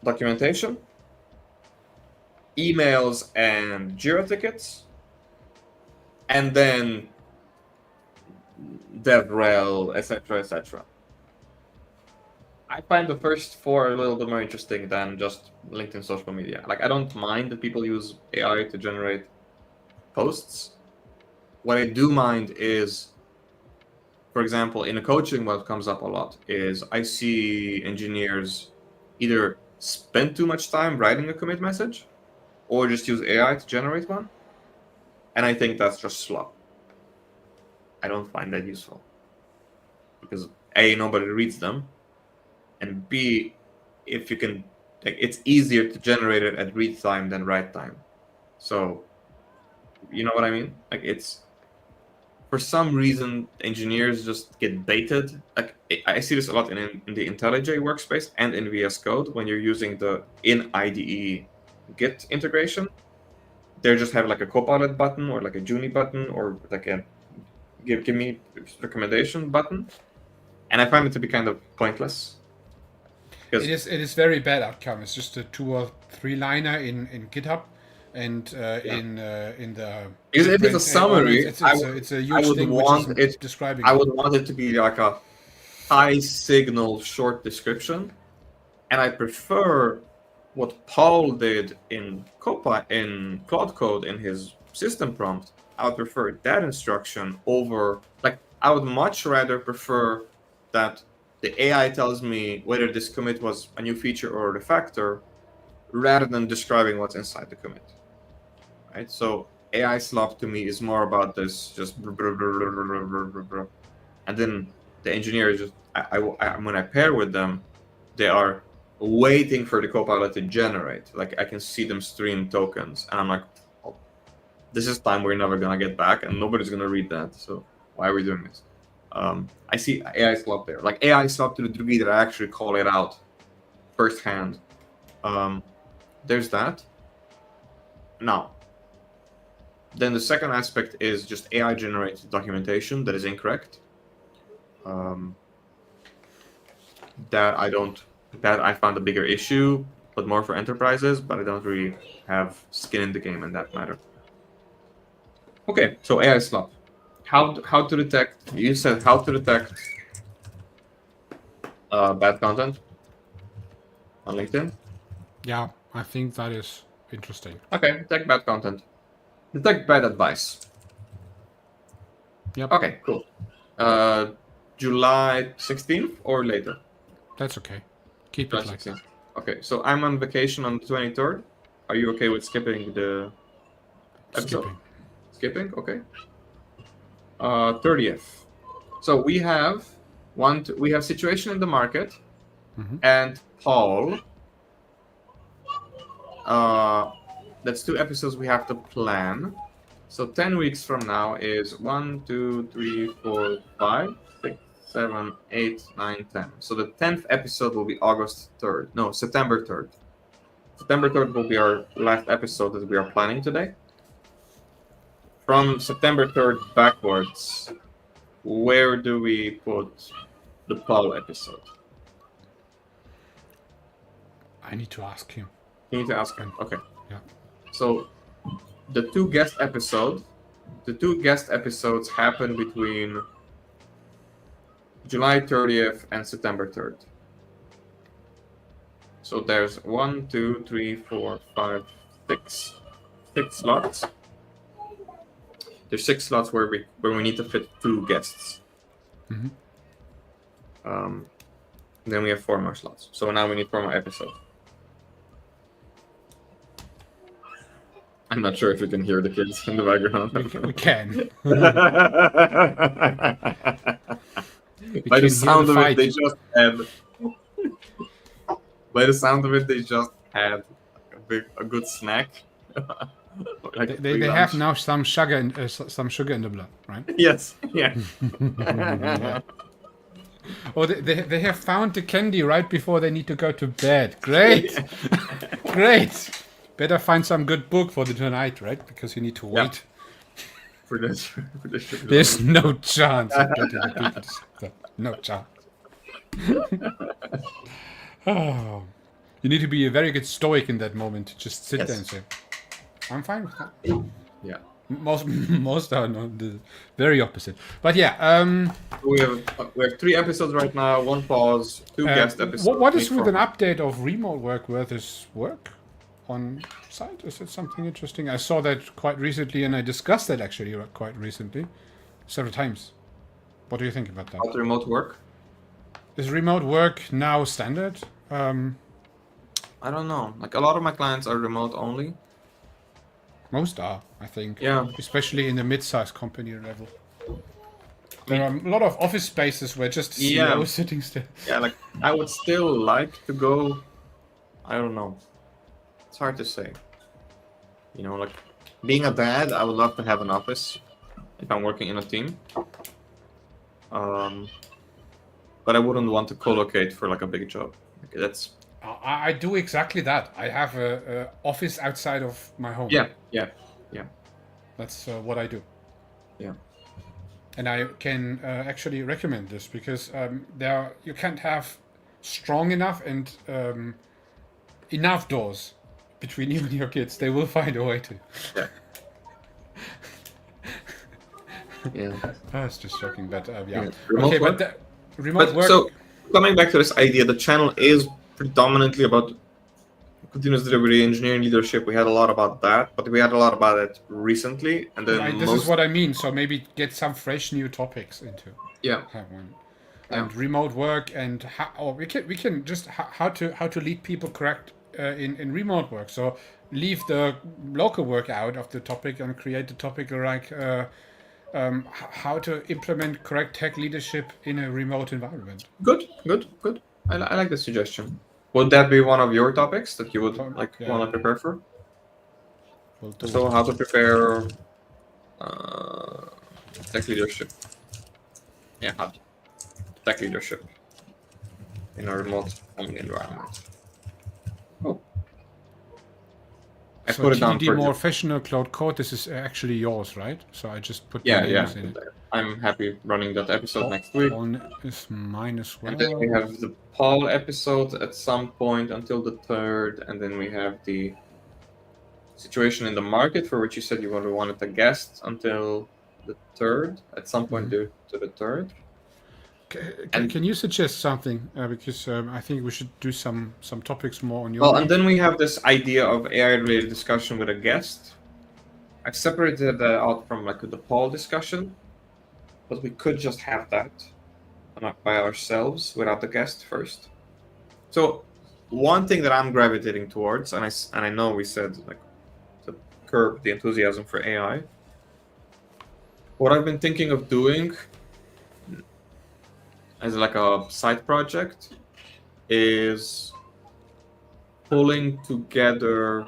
documentation, emails and Jira tickets, and then DevRel, etc., etc. I find the first 4 a little bit more interesting than just LinkedIn social media. Like, I don't mind that people use AI to generate posts. What I do mind is, for example, in a coaching, what comes up a lot is I see engineers either spend too much time writing a commit message or just use AI to generate one. And I think that's just slop. I don't find that useful. Because A, nobody reads them, and B, if you can, like, it's easier to generate it at read time than write time. So, you know what I mean? Like, it's, for some reason, engineers just get baited. Like, I see this a lot in the IntelliJ workspace and in VS Code when you're using the in IDE Git integration. They just have like a Copilot button or like a Juni button or like a give me recommendation button, and I find it to be kind of pointless. It is very bad outcome. It's just a 2 or 3 liner in GitHub, and in the. Because if it's a summary, it's a huge thing which is describing. I would want it to be like a high signal short description, and I prefer what Paul did in Cloud Code in his system prompt. I would prefer that instruction over, like, I would much rather prefer that the AI tells me whether this commit was a new feature or a refactor, rather than describing what's inside the commit. Right? So AI slop to me is more about this, just and then the engineer is just, when I pair with them, they are waiting for the Copilot to generate. Like, I can see them stream tokens, and I'm like, oh, this is time we're never gonna get back, and nobody's gonna read that. So why are we doing this? I see AI slop there, like AI slop to the degree that I actually call it out firsthand. There's that. Now, then the second aspect is just AI generated documentation that is incorrect. That I found a bigger issue, but more for enterprises, but I don't really have skin in the game in that matter. Okay, so AI slop. How to detect, you said how to detect bad content on LinkedIn? Yeah, I think that is interesting. Okay, detect bad content. Detect bad advice. Yep. Okay, cool. July 16th or later? That's okay. Keep it like that. Okay, so I'm on vacation on the 23rd. Are you okay with skipping the episode? Skipping? Okay. 30th. So we have situation in the market, and Paul. That's 2 episodes we have to plan. So 10 weeks from now is 1, 2, 3, 4, 5, 6, 7, 8, 9, 10. So the 10th episode will be August 3rd. No, September 3rd. September 3rd will be our last episode that we are planning today. From September 3rd backwards, where do we put the Paul episode? I need to ask him. You need to ask him. Okay. Yeah. So the two guest episodes happen between July 30th and September 3rd. So there's 1, 2, 3, 4, 5, 6 slots. There's 6 slots where we need to fit 2 guests. Then we have 4 more slots. So now we need 4 more episodes. I'm not sure if you can hear the kids in the background. We can. By the sound of it, they just had. By the sound of it, they just had a good snack. Like they have now some sugar in the blood, right? Yes. Yeah. Oh, they have found the candy right before they need to go to bed. Great, great. Better find some good book for the tonight, right? Because you need to wait. For this. There's no chance of getting the people to sleep. No chance. Oh, you need to be a very good stoic in that moment to just sit there and say, "I'm fine with that." Yeah. Most are not the very opposite. But yeah, we have 3 episodes right now. 1 pause, 2 guest episodes. What is with an update of remote work versus work on site? Is it something interesting? I saw that quite recently, and I discussed that actually quite recently, several times. What do you think about that? About remote work? Is remote work now standard? I don't know. Like, a lot of my clients are remote only. Most are, I think. Yeah. Especially in the mid-sized company level. There are a lot of office spaces where just the CEO is sitting still. Yeah, like I would still like to go. I don't know. It's hard to say. Like being a dad, I would love to have an office if I'm working in a team. But I wouldn't want to co-locate for like a big job. That's I do exactly that. I have a office outside of my home. yeah. That's what I do. Yeah. And I can actually recommend this because you can't have strong enough and enough doors between you and your kids. They will find a way to. Yeah. Yeah. That's just shocking, but yeah. Remote Okay, work? but the remote work. So coming back to this idea, the channel is predominantly about continuous delivery, engineering leadership. We had a lot about that, but we had a lot about it recently, and then this is what I mean. So maybe get some fresh new topics into. Have one. And remote work and how, or we can just how to lead people correct in remote work. So leave the local work out of the topic and create the topic like how to implement correct tech leadership in a remote environment. Good. I like the suggestion. Would that be one of your topics that you would want to prepare for? So how to prepare tech leadership. Yeah, tech leadership in a remote environment. Oh. I put it down for more professional cloud code. This is actually yours, right? So I just put in it. I'm happy running that episode next week. Is mine as well. And then we have the Paul episode at some point until the 3rd, and then we have the situation in the market for which you said you wanted a guest until the 3rd, at some point to the 3rd. Can you suggest something? Because I think we should do some topics more on your. Well, and then we have this idea of AI-related discussion with a guest. I've separated that out from like the Paul discussion, but we could just have that by ourselves without the guest first. So one thing that I'm gravitating towards, and I know we said like to curb the enthusiasm for AI. What I've been thinking of doing as like a side project is pulling together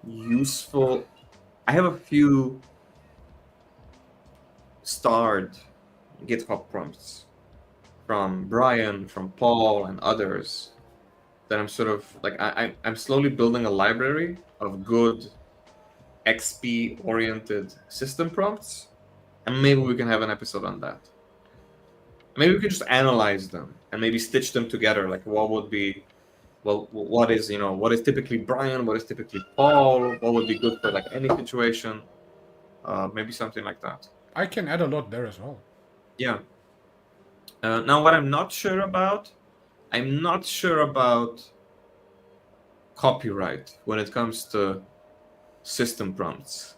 useful. I have a few starred GitHub prompts from Brian, from Paul, and others that I'm sort of like I'm slowly building a library of good XP oriented system prompts, and maybe we can have an episode on that. Maybe we could just analyze them and maybe stitch them together. Like what would be, well, what is typically Brian, what is typically Paul, what would be good for like any situation, maybe something like that. I can add a lot there as well. Yeah. Now, what I'm not sure about copyright when it comes to system prompts.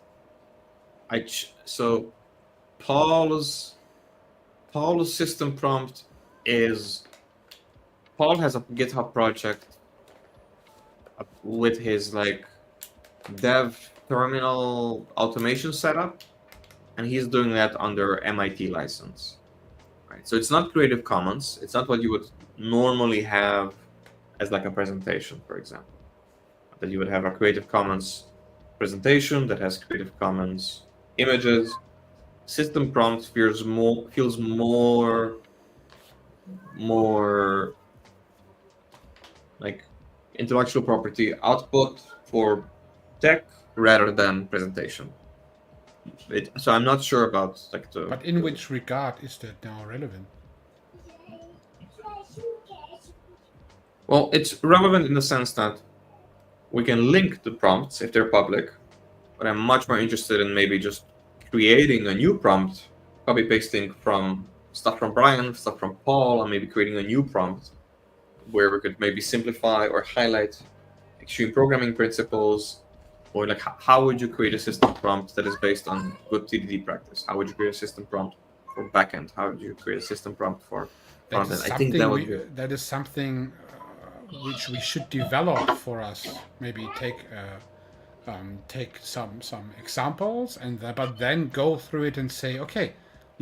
So Paul's system prompt is Paul has a GitHub project with his like dev terminal automation setup, and he's doing that under MIT license. Right. So it's not Creative Commons. It's not what you would normally have as like a presentation, for example. That you would have a Creative Commons presentation that has Creative Commons images. System prompt feels more like intellectual property output for tech rather than presentation. So I'm not sure about like the. But in which regard is that now relevant? Well, it's relevant in the sense that we can link the prompts if they're public, but I'm much more interested in maybe just creating a new prompt, copy pasting from stuff from Brian, stuff from Paul, and maybe creating a new prompt where we could maybe simplify or highlight extreme programming principles. Or like, how would you create a system prompt that is based on good TDD practice? How would you create a system prompt for backend? How would you create a system prompt for frontend? I think that is something which we should develop for us. Maybe take some examples but then go through it and say, okay,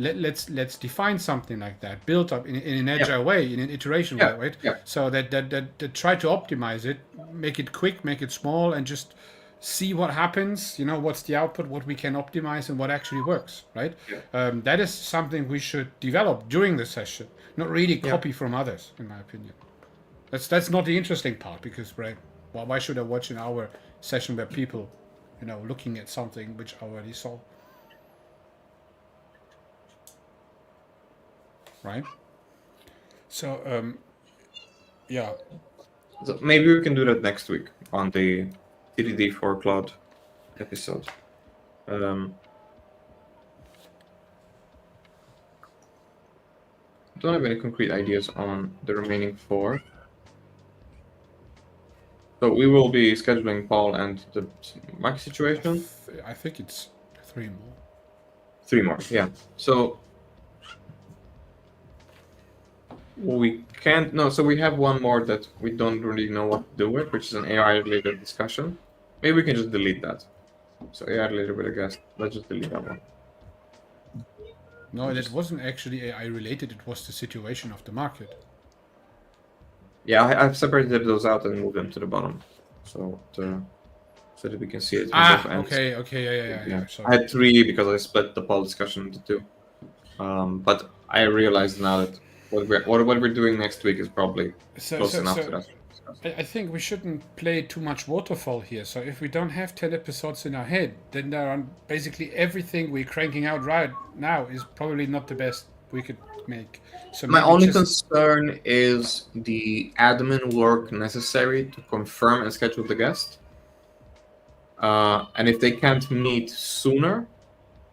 let's define something like that, build up in an agile way, in an iteration way, right? So that try to optimize it, make it quick, make it small, and just see what happens. What's the output, what we can optimize, and what actually works, right? That is something we should develop during the session, not really copy from others, in my opinion. That's not the interesting part, because right, well, why should I watch an hour session where people, looking at something which I already saw, right? So yeah. So maybe we can do that next week on the TDD for Cloud episode. Don't have any concrete ideas on the remaining 4. So we will be scheduling Paul and the Mac situation. I think it's 3 more. 3 more, yeah. So we can't. No, so we have one more that we don't really know what to do with, which is an AI-related discussion. Maybe we can just delete that. So AI-related with a guest. Let's just delete that one. No, it wasn't actually AI related. It was the situation of the market. Yeah, I've separated those out and moved them to the bottom, so that we can see it. Okay, yeah. Sorry. I had 3 because I split the poll discussion into 2. But I realized now that what we're doing next week is probably close enough to that. I think we shouldn't play too much waterfall here. So if we don't have 10 episodes in our head, then there are basically everything we're cranking out right now is probably not the best we could make. So my only concern is the admin work necessary to confirm and schedule the guest. And if they can't meet sooner,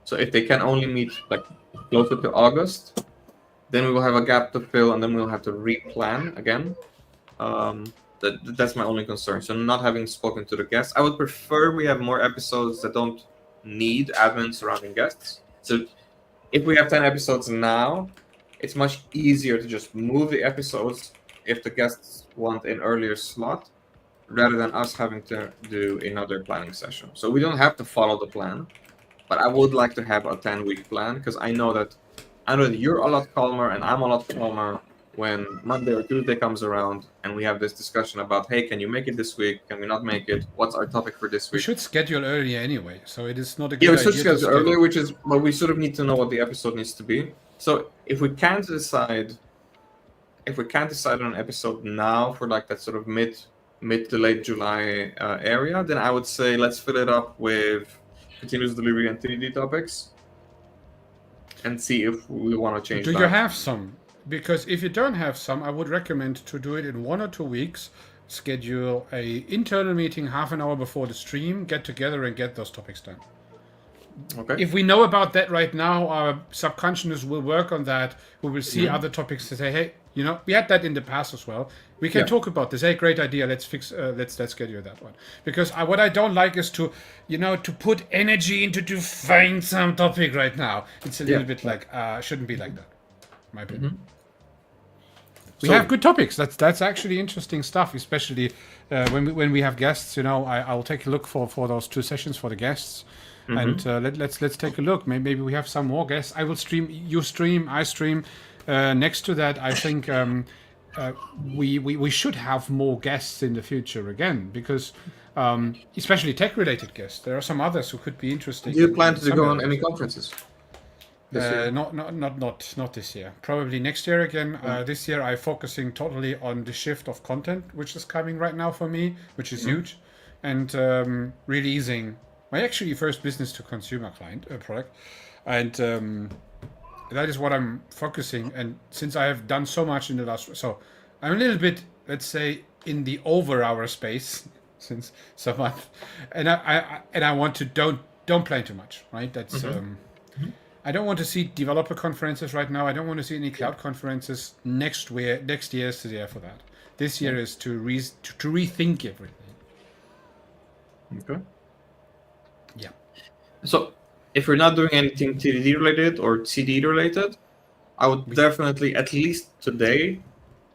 so if they can only meet like closer to August, then we will have a gap to fill, and then we'll have to replan again. That's my only concern. So not having spoken to the guests, I would prefer we have more episodes that don't need admin surrounding guests. So if we have 10 episodes now, it's much easier to just move the episodes if the guests want an earlier slot, rather than us having to do another planning session. So we don't have to follow the plan, but I would like to have a 10-week plan, because I know that you're a lot calmer and I'm a lot calmer when Monday or Tuesday comes around and we have this discussion about, hey, can you make it this week? Can we not make it? What's our topic for this week? We should schedule earlier anyway, so it is not a good idea. Yeah, we should schedule earlier, but we sort of need to know what the episode needs to be. So if we can't decide on an episode now for like that sort of mid to late July area, then I would say let's fill it up with continuous delivery and 3D topics and see if we want to change that. Do you have some? Because if you don't have some, I would recommend to do it in 1 or 2 weeks. Schedule a internal meeting half an hour before the stream, get together and get those topics done. Okay. If we know about that right now, our subconscious will work on that. We will see other topics to say, hey, we had that in the past as well. We can talk about this. Hey, great idea. Let's schedule that one. Because what I don't like is to put energy into to find some topic right now. It's a little bit like shouldn't be like that, in my opinion. We have good topics. That's actually interesting stuff, especially when we have guests. I'll take a look for those 2 sessions for the guests. And let's take a look. Maybe we have some more guests. I will stream. You stream. I stream. Next to that, I think we should have more guests in the future again, because especially tech-related guests. There are some others who could be interesting. Do you plan to go on any conferences? Not this year. Probably next year again. This year I'm focusing totally on the shift of content, which is coming right now for me, which is huge, and releasing my actually first business to consumer product, and that is what I'm focusing. And since I have done so much in the last, so I'm a little bit, let's say, in the over hour space since some month, and I want to don't plan too much, right? That's I don't want to see developer conferences right now. I don't want to see any cloud conferences next year. Next year is the year for that. This year is to rethink everything. Okay. Yeah. So if we're not doing anything TDD related or CD related, I would definitely, at least today,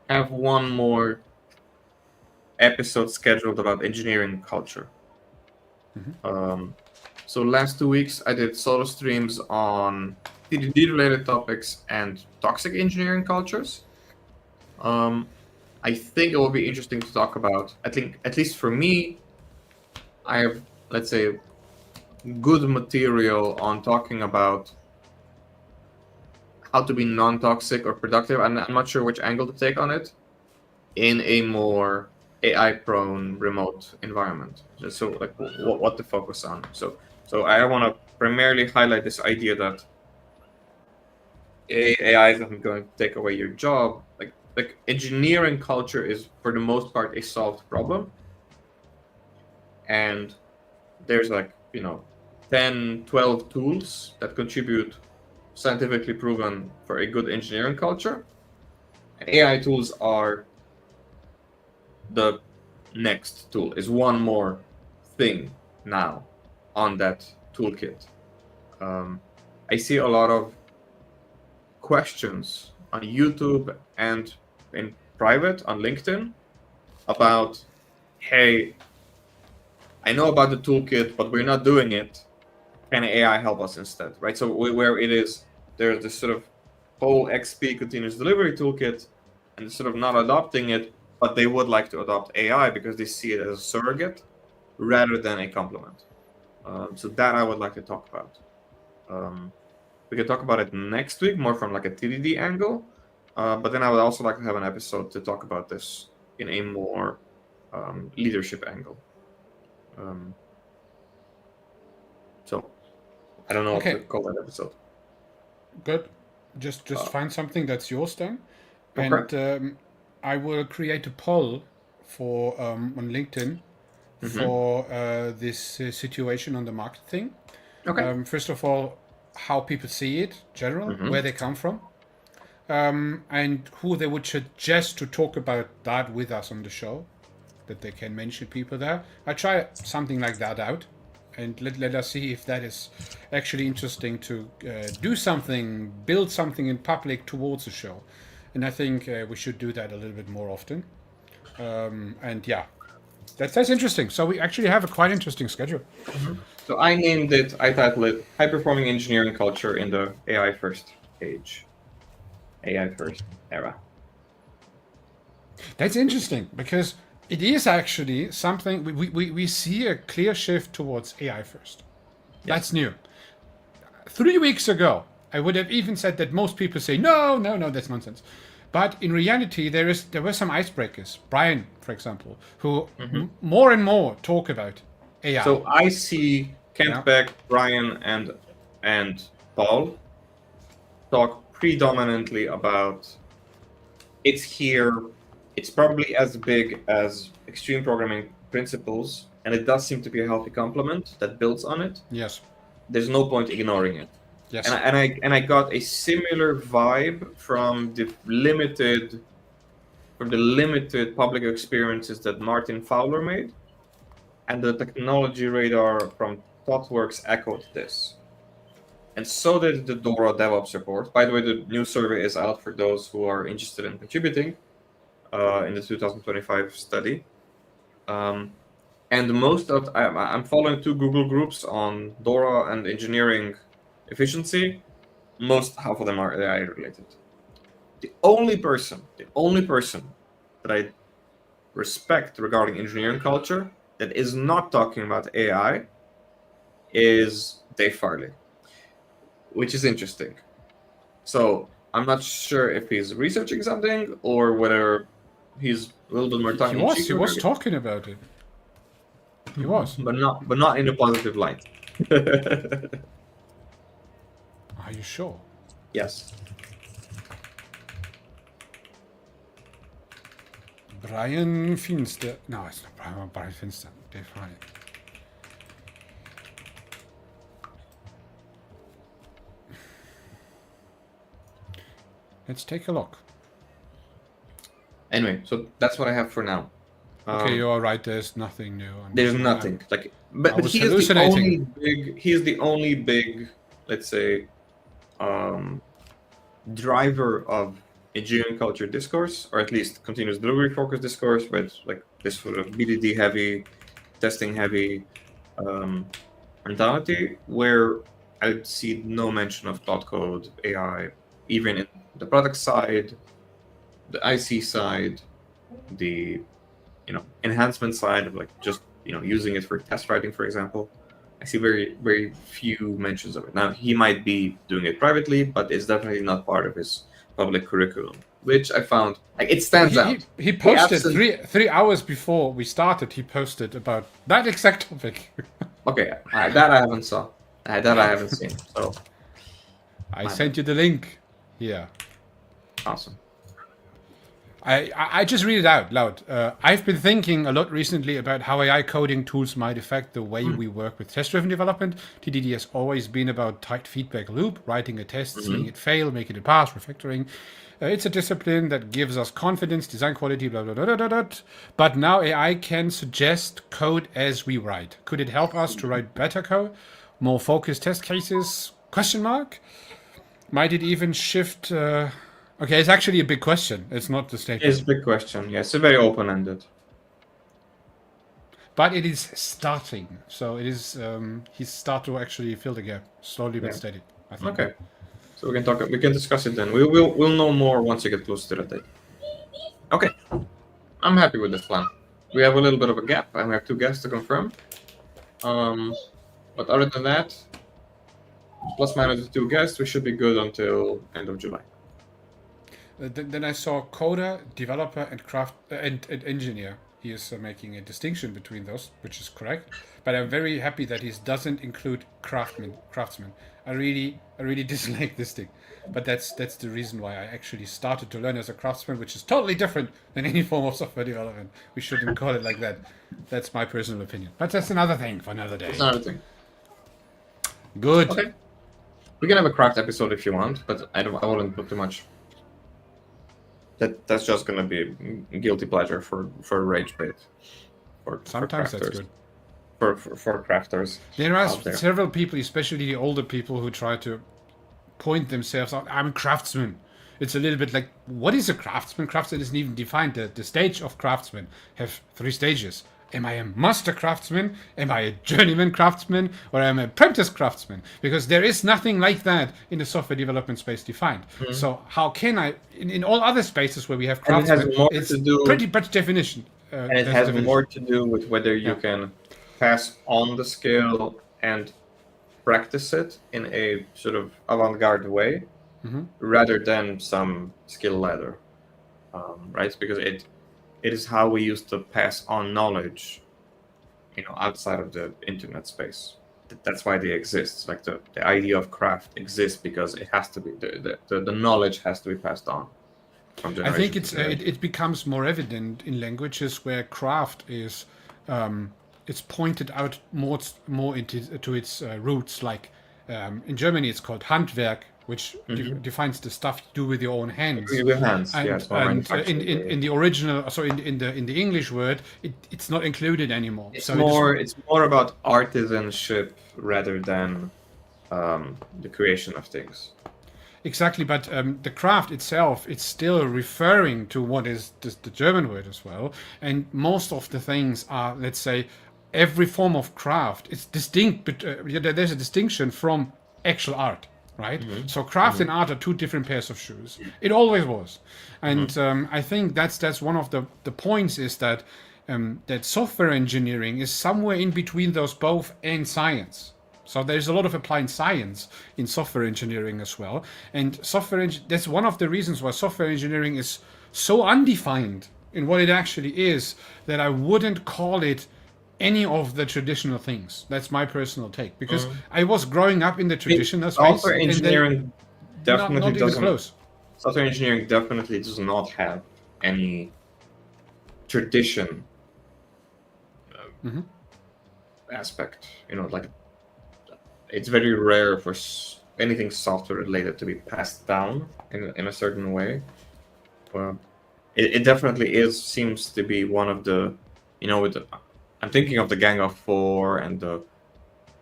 have one more episode scheduled about engineering culture. So last 2 weeks I did solo streams on TDD-related topics and toxic engineering cultures. I think it will be interesting to talk about. I think, at least for me, I have, let's say, good material on talking about how to be non-toxic or productive. I'm not sure which angle to take on it in a more AI-prone remote environment. So like what to focus on. So I want to primarily highlight this idea that AI isn't going to take away your job. Like engineering culture is for the most part a solved problem, and there's 10, 12 tools that contribute scientifically proven for a good engineering culture. And AI tools are the next tool, is one more thing now on that toolkit. I see a lot of questions on YouTube and in private on LinkedIn about, hey, I know about the toolkit, but we're not doing it. Can AI help us instead, right? So where it is, there's this sort of whole XP continuous delivery toolkit, and sort of not adopting it, but they would like to adopt AI because they see it as a surrogate rather than a complement. So that I would like to talk about. We could talk about it next week, more from like a TDD angle, but then I would also like to have an episode to talk about this in a more leadership angle. So I don't know what to call that episode. Good. Just find something that's yours then, Okay. and I will create a poll for on LinkedIn for this situation on the market thing. Okay. First of all, how people see it, general, where they come from, and who they would suggest to talk about that with us on the show, that they can mention people there. I try something like that out, and let us see if that is actually interesting to do something, build something in public towards the show. And I think we should do that a little bit more often. And yeah, that's interesting. So we actually have a quite interesting schedule. So I titled it High Performing Engineering Culture in the AI First Age. AI First Era. That's interesting because it is actually something we see a clear shift towards AI first. Yes. That's new. 3 weeks ago, I would have even said that most people say, no, that's nonsense. But in reality, there were some icebreakers. Brian, for example, who more and more talk about AI. So I see Kent Beck, Brian, and Paul talk predominantly about it's here. It's probably as big as extreme programming principles, and it does seem to be a healthy complement that builds on it. Yes. There's no point ignoring it. Yes. And I got a similar vibe from the limited public experiences that Martin Fowler made, and the technology radar from ThoughtWorks echoed this. And so did the Dora DevOps report. By the way, the new survey is out for those who are interested in contributing in the 2025 study. And most of I'm following 2 Google groups on Dora and engineering efficiency. Half of them are AI related. The only person that I respect regarding engineering culture that is not talking about AI is Dave Farley, which is interesting. So I'm not sure if he's researching something or whether he's a little bit more tongue-in-cheek. He was talking about it. He was, but not in a positive light. Are you sure? Yes. Brian Finster. No, it's not Brian Finster. Dave Farley. Let's take a look. Anyway, so that's what I have for now. Okay, you are right. There's nothing new. There's nothing but he is the only big, let's say, driver of engineering culture discourse, or at least continuous delivery focused discourse, with like this sort of BDD heavy, testing heavy mentality, where I see no mention of Cloud Code AI, even in the product side, the IC side, the enhancement side of like just using it for test writing, for example. I see very very few mentions of it. Now he might be doing it privately, but it's definitely not part of his public curriculum, which I found like it stands out. He posted absent- 3 hours before we started. He posted about that exact topic. Okay, that I haven't saw. That I haven't seen. So I sent you the link here. awesome. I just read it out loud. I've been thinking a lot recently about how AI coding tools might affect the way we work with test-driven development. TDD has always been about tight feedback loop, writing a test, seeing it fail, making it pass, refactoring. It's a discipline that gives us confidence, design quality, blah, blah, blah, blah, blah, blah. But now AI can suggest code as we write. Could it help us to write better code, more focused test cases? Question mark. Might it even shift... Okay, it's actually a big question. It's not the statement. It's a big question. Yeah, it's a very open-ended. But it is starting. So it is, he's start to actually fill the gap, slowly but steady, I think. Okay. So we can discuss it then. We'll know more once you get closer to that date. Okay. I'm happy with this plan. We have a little bit of a gap, and we have 2 guests to confirm. But other than that, plus minus the 2 guests, we should be good until end of July. Then I saw coder, developer, and craft and engineer. He is making a distinction between those, which is correct. But I'm very happy that he doesn't include craftsman. I really dislike this thing. But that's the reason why I actually started to learn as a craftsman, which is totally different than any form of software development. We shouldn't call it like that. That's my personal opinion. But that's another thing for another day. That's another thing. Good. Okay. We can have a craft episode if you want, but I wouldn't put too much. That's just gonna be a guilty pleasure for rage bait. Sometimes that's good. For crafters. There are several people, especially the older people, who try to point themselves out. I'm a craftsman. It's a little bit like, what is a craftsman? Craftsman isn't even defined. The stage of craftsman have 3 stages. Am I a master craftsman? Am I a journeyman craftsman? Or am I an apprentice craftsman? Because there is nothing like that in the software development space defined. So how can I, in all other spaces where we have craftsmen, it's pretty much definition. And it has more to do with whether you can pass on the skill and practice it in a sort of avant-garde way, rather than some skill ladder, right? Because it is how we used to pass on knowledge, outside of the internet space. That's why they exist. Like the idea of craft exists because it has to be the knowledge has to be passed on from generation. I think it becomes more evident in languages where craft is it's pointed out more to its roots. Like in Germany, it's called Handwerk, which defines the stuff you do with your own hands. With hands, and, yes. And in the original, so in the English word, it's not included anymore. It's so it's more about artisanship rather than the creation of things. Exactly, but the craft itself, it's still referring to what is the German word as well. And most of the things are, let's say, every form of craft. It's distinct, but there's a distinction from actual art. Right, so craft and art are 2 different pairs of shoes. It always was, and I think that's one of the points is that that software engineering is somewhere in between those both and science. So there's a lot of applied science in software engineering as well, and that's one of the reasons why software engineering is so undefined in what it actually is that I wouldn't call it any of the traditional things. That's my personal take, because I was growing up in the traditional space. Software engineering definitely not doesn't. Close. Software engineering definitely does not have any tradition aspect. Like it's very rare for anything software related to be passed down in a certain way. It definitely seems to be one of the, I'm thinking of the Gang of 4 and the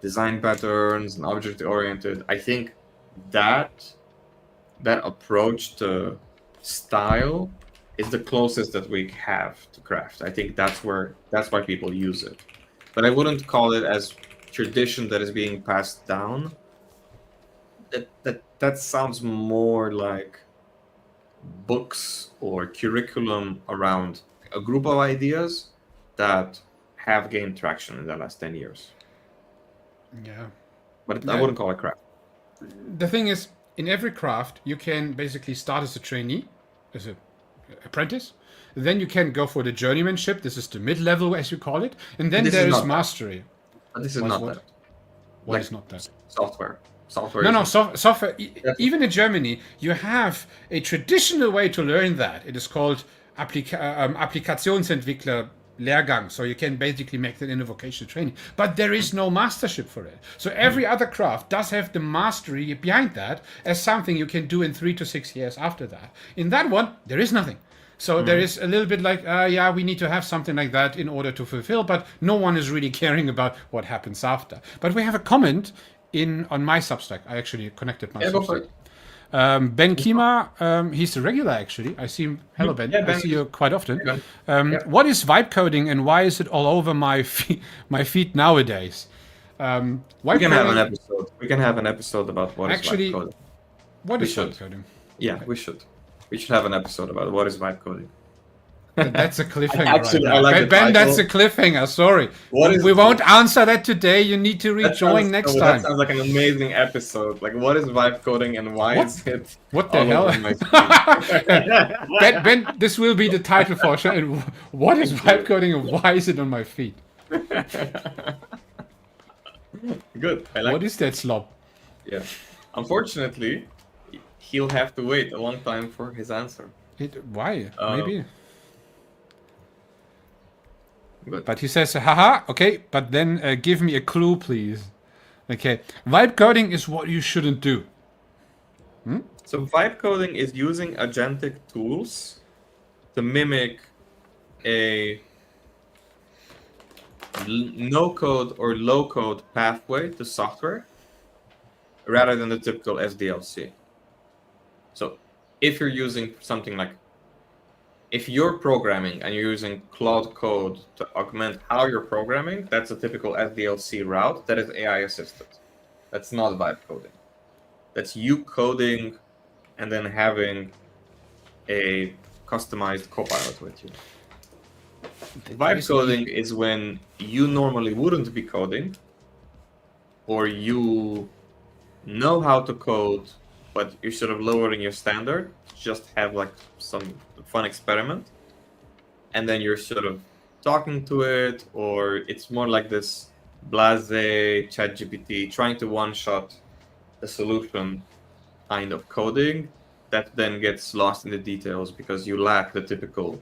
design patterns and object-oriented. I think that approach to style is the closest that we have to craft. I think that's why people use it. But I wouldn't call it as tradition that is being passed down. that sounds more like books or curriculum around a group of ideas that have gained traction in the last 10 years. Yeah. But Yeah. I wouldn't call it craft. The thing is, in every craft, you can basically start as a trainee, as an apprentice. Then you can go for the journeymanship. This is the mid-level, as you call it. And then This there is is not that. mastery. But this is What- not what? that. What Like is not that? Software. Software. No, is no, not- software. That's- Even in Germany, you have a traditional way to learn that. It is called Applikationsentwickler Lehrgang. So you can basically make that in a vocational training. But there is no mastership for it. So every other craft does have the mastery behind that as something you can do in 3 to 6 years after that. In that one, there is nothing. So there is a little bit like, yeah, we need to have something like that in order to fulfill, but no one is really caring about what happens after. But we have a comment on my Substack. I actually connected my Yeah, go for Substack. it. Ben Kima, he's a regular actually. I see him. Hello, Ben. Yeah, I Ben. see you quite often. Hey, Ben. Yeah. What is vibe coding and why is it all over my feed nowadays? Vibe We can have an coding- episode. We can have an episode about what is Actually, vibe coding. What We is should. vibe coding? Yeah, we should. We should have an episode about what is vibe coding. That's a cliffhanger. Actually, right now. I like the Ben, that's a title. cliffhanger. Sorry. What is we it? won't answer that today. You need to That rejoin sounds- next oh, time. That sounds like an amazing episode. Like, what is vibe coding and why What? is it? What the all hell? over my feed? Ben, this will be the title for a show. And what is vibe coding and why is it on my feed? Good. I like What is that slob? it. Yeah. Unfortunately, he'll have to wait a long time for his answer. Why? Oh. Maybe. Good. But he says, haha, okay, but then give me a clue, please. Okay. Vibe coding is what you shouldn't do. So vibe coding is using agentic tools to mimic a no-code or low-code pathway to software rather than the typical SDLC. So if you're using something like, if you're programming and you're using Cloud Code to augment how you're programming, that's a typical SDLC route that is AI assisted. That's not vibe coding. That's you coding and then having a customized copilot with you. Vibe coding is when you normally wouldn't be coding, or you know how to code, but you're sort of lowering your standard, just have like some fun experiment, and then you're sort of talking to it, or it's more like this blase ChatGPT trying to one-shot the solution kind of coding that then gets lost in the details because you lack the typical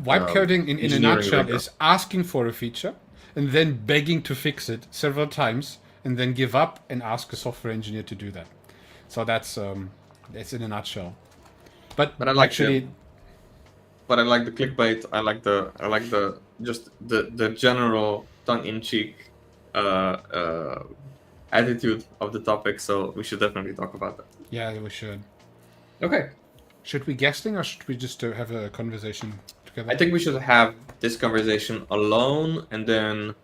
Vibe coding, in a engineering nutshell, rigor. is asking for a feature and then begging to fix it several times and then give up and ask a software engineer to do that. So that's in a nutshell. But But I like actually, But I like the clickbait. I like the just the general tongue-in-cheek attitude of the topic. So we should definitely talk about that. yeah, we should. Okay. Should we guesting or should we just have a conversation together? I think we should have this conversation alone, and then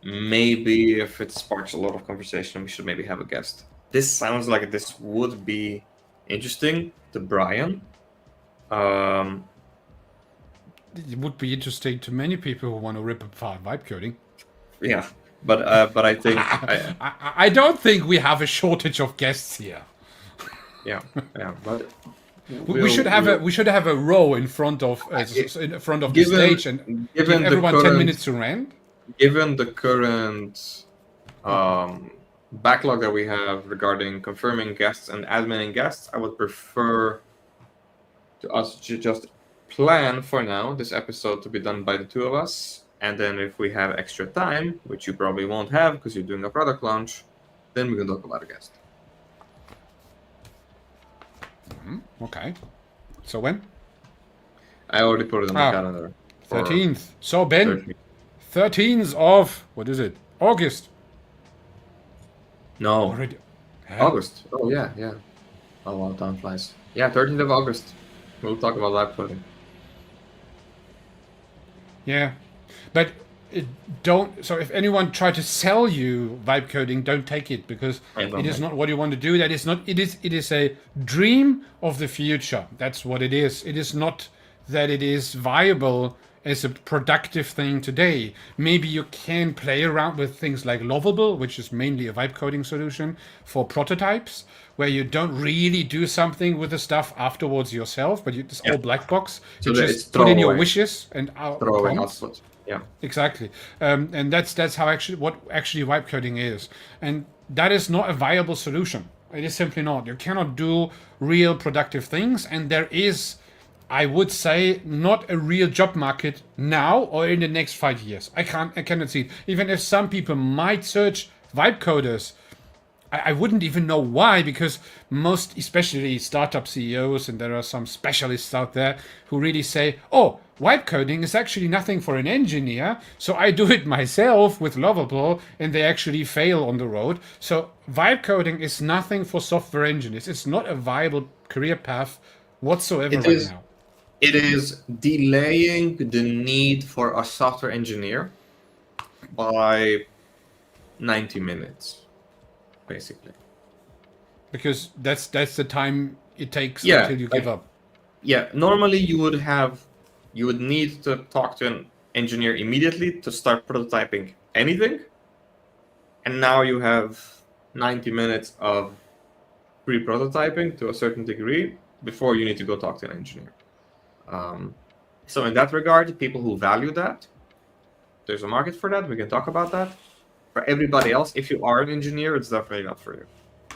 maybe if it sparks a lot of conversation, we should maybe have a guest. This sounds like this would be interesting to Brian. It would be interesting to many people who want to rip apart vibe coding. Yeah, but I think I don't think we have a shortage of guests here. yeah, but We should have a row in front of the Given- stage and give given the everyone 10 current- minutes to rant. Given the current backlog that we have regarding confirming guests and admitting guests, I would prefer us to just plan for now this episode to be done by the two of us, and then if we have extra time, which you probably won't have because you're doing a product launch, then we can talk about a guest. Okay. So when? I already put it on the Ah, calendar. for 13th. So Ben, 13th. 13th of, what is it? August. No, Already. August. Oh yeah. Oh wow, time flies. Yeah, 13th of August. We'll talk about live coding. Yeah. But So if anyone try to sell you vibe coding, don't take it, because it is not what you want to do. That is not. It is a dream of the future. That's what it is. It is not that it is viable as a productive thing today. Maybe you can play around with things like Lovable, which is mainly a vibe coding solution for prototypes, where you don't really do something with the stuff afterwards yourself, but it's all black box. So You that just it's put in your throwaway. wishes and Throwaway prompts. output. Yeah. Exactly, and that's how what actually vibe coding is, and that is not a viable solution. It is simply not. You cannot do real productive things, and there is, I would say, not a real job market now or in the next 5 years. I cannot see it. Even if some people might search vibe coders, I wouldn't even know why, because most, especially startup CEOs, and there are some specialists out there who really say, oh, vibe coding is actually nothing for an engineer, so I do it myself with Lovable, and they actually fail on the road. So vibe coding is nothing for software engineers. It's not a viable career path whatsoever now. It is delaying the need for a software engineer by 90 minutes. Basically, because that's the time it takes until you give up. Yeah, normally you would need to talk to an engineer immediately to start prototyping anything, and now you have 90 minutes of pre-prototyping to a certain degree before you need to go talk to an engineer. So in that regard, people who value that, there's a market for that. We can talk about that. For everybody else, if you are an engineer, it's definitely not for you.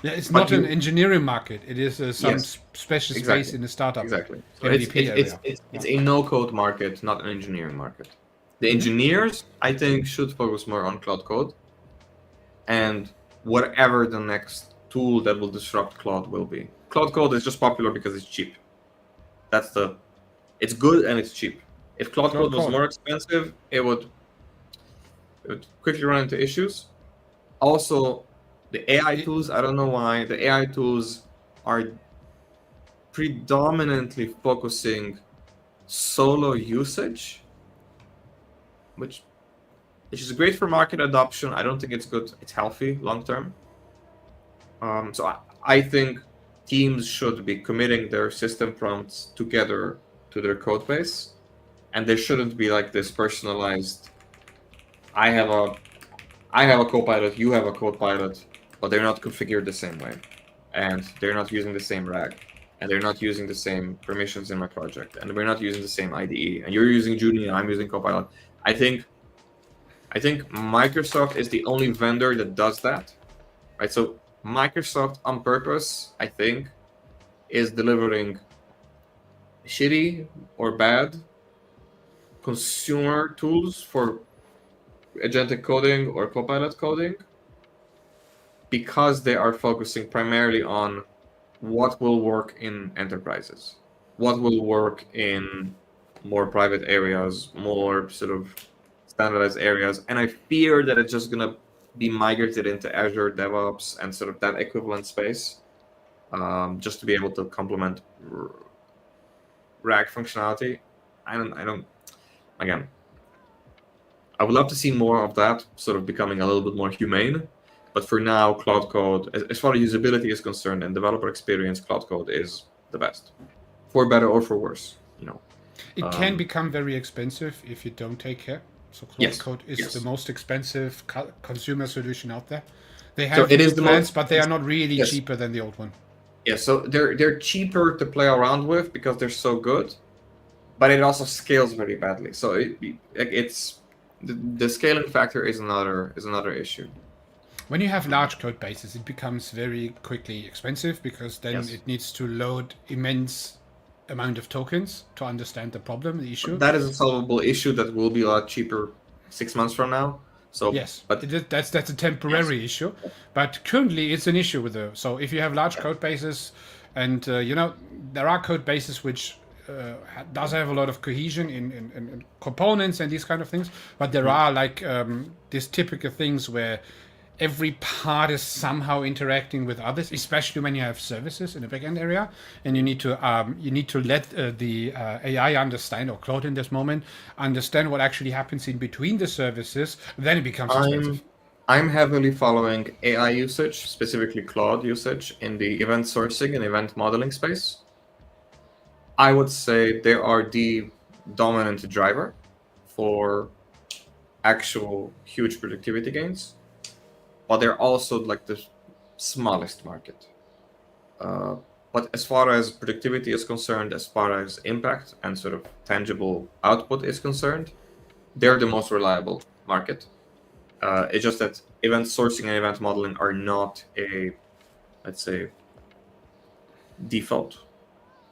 Yeah, it's not an engineering market. It is some special space in the startup. Exactly. So MVP area. It's a no-code market, not an engineering market. The engineers, I think, should focus more on cloud code, and whatever the next tool that will disrupt cloud will be. Cloud code is just popular because it's cheap. It's good and it's cheap. If cloud code was more expensive, it would quickly run into issues. Also, the AI tools, I don't know why, the AI tools are predominantly focusing solo usage, which is great for market adoption. I don't think it's good, it's healthy long term. So I think teams should be committing their system prompts together to their code base, and there shouldn't be like this personalized, I have a Copilot, you have a Copilot, but they're not configured the same way, and they're not using the same RAG, and they're not using the same permissions in my project, and we're not using the same IDE, and you're using Junie and I'm using Copilot. I think Microsoft is the only vendor that does that, right? So Microsoft on purpose, I think, is delivering shitty or bad consumer tools for agentic coding or Copilot coding, because they are focusing primarily on what will work in enterprises, what will work in more private areas, more sort of standardized areas. And I fear that it's just going to be migrated into Azure DevOps and sort of that equivalent space, just to be able to complement RAG functionality. Again, I would love to see more of that sort of becoming a little bit more humane. But for now, cloud code, as far as usability is concerned and developer experience, cloud code is the best, for better or for worse. It can become very expensive if you don't take care. So cloud code is the most expensive consumer solution out there. They have plans, but they are not really cheaper than the old one. Yeah, so they're cheaper to play around with because they're so good, but it also scales very badly. So it's the scaling factor is another issue. When you have large code bases, it becomes very quickly expensive, because then it needs to load immense amount of tokens to understand the problem, the issue. That is a solvable issue that will be a lot cheaper 6 months from now. So yes, but that's a temporary issue. But currently, it's an issue with so if you have large code bases, and there are code bases which does have a lot of cohesion in components and these kind of things, but there are like these typical things where every part is somehow interacting with others, especially when you have services in the backend area, and you need to let the AI understand, or Claude in this moment understand what actually happens in between the services. Then it becomes expensive. I'm heavily following AI usage, specifically Claude usage, in the event sourcing and event modeling space. I would say they are the dominant driver for actual huge productivity gains, but they're also like the smallest market. But as far as productivity is concerned, as far as impact and sort of tangible output is concerned, they're the most reliable market. It's just that event sourcing and event modeling are not a, let's say, default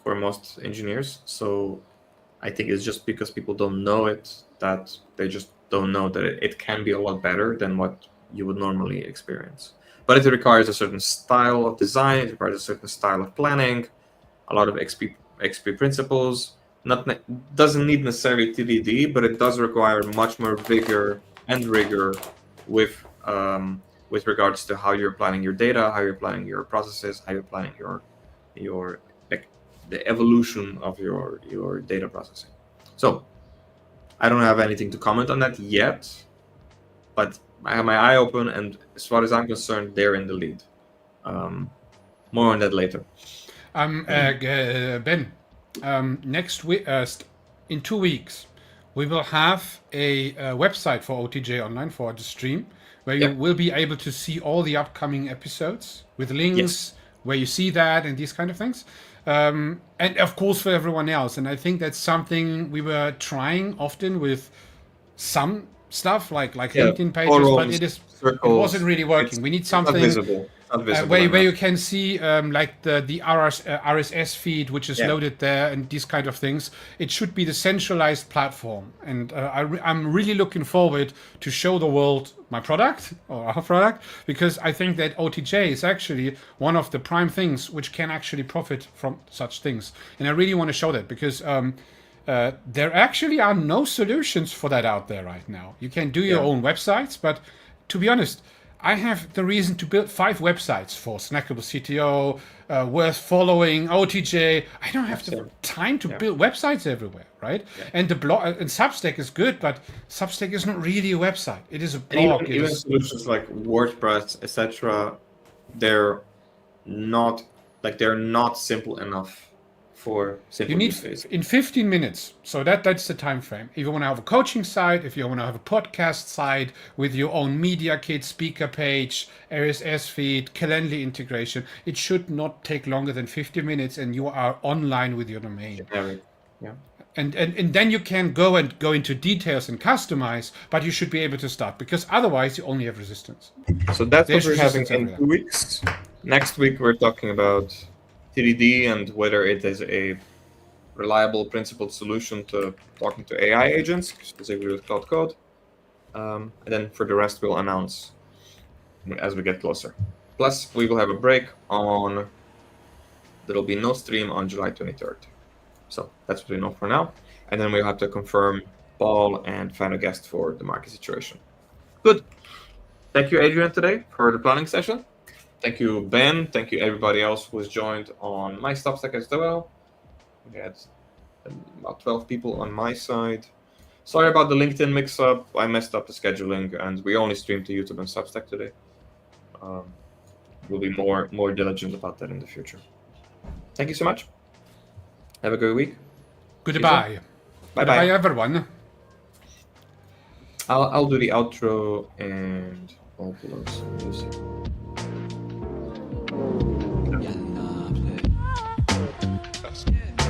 for most engineers. So I think it's just because people don't know it that they just don't know that it can be a lot better than what you would normally experience. But it requires a certain style of design, it requires a certain style of planning, a lot of XP principles. Doesn't need necessarily TDD, but it does require much more vigor and rigor with regards to how you're planning your data, how you're planning your processes, how you're planning your like the evolution of your data processing. So I don't have anything to comment on that yet, but I have my eye open, and as far as I'm concerned, they're in the lead. More on that later. Ben, next week, in 2 weeks, we will have a website for OTJ Online for the stream, where you will be able to see all the upcoming episodes with links, where you see that and these kind of things. And of course for everyone else. And I think that's something we were trying often with some stuff like LinkedIn pages, forums, but it wasn't really working. We need something where you can see like the RSS feed, which is loaded there, and these kind of things. It should be the centralized platform, and I'm really looking forward to show the world my product, or our product, because I think that OTJ is actually one of the prime things which can actually profit from such things, and I really want to show that, because there actually are no solutions for that out there right now. You can do your own websites, but to be honest, I have the reason to build 5 websites for Snackable CTO, Worth Following, OTJ. I don't have the time to build websites everywhere, right? And the blog and Substack is good, but Substack is not really a website. It is a blog. Even solutions like WordPress, etc., they're not simple enough for simple use cases. In 15 minutes. So that's the time frame. If you want to have a coaching site, if you want to have a podcast site with your own media kit, speaker page, RSS feed, Calendly integration, it should not take longer than 50 minutes, and you are online with your domain. Yeah. And then you can go into details and customize, but you should be able to start, because otherwise you only have resistance. So that's what we're having in 2 weeks. Next week we're talking about TDD and whether it is a reliable principled solution to talking to AI agents, specifically with Cloud Code. And then for the rest, we'll announce as we get closer. Plus, we will have a break on, there'll be no stream on July 23rd. So that's what we know for now. And then we'll have to confirm Paul and find a guest for the market situation. Good. Thank you, Adrian, today for the planning session. Thank you, Ben. Thank you, everybody else who has joined on my Substack as well. We had about 12 people on my side. Sorry about the LinkedIn mix-up. I messed up the scheduling, and we only streamed to YouTube and Substack today. We'll be more diligent about that in the future. Thank you so much. Have a good week. Goodbye. Bye, everyone. I'll do the outro and I'll close music. Yeah.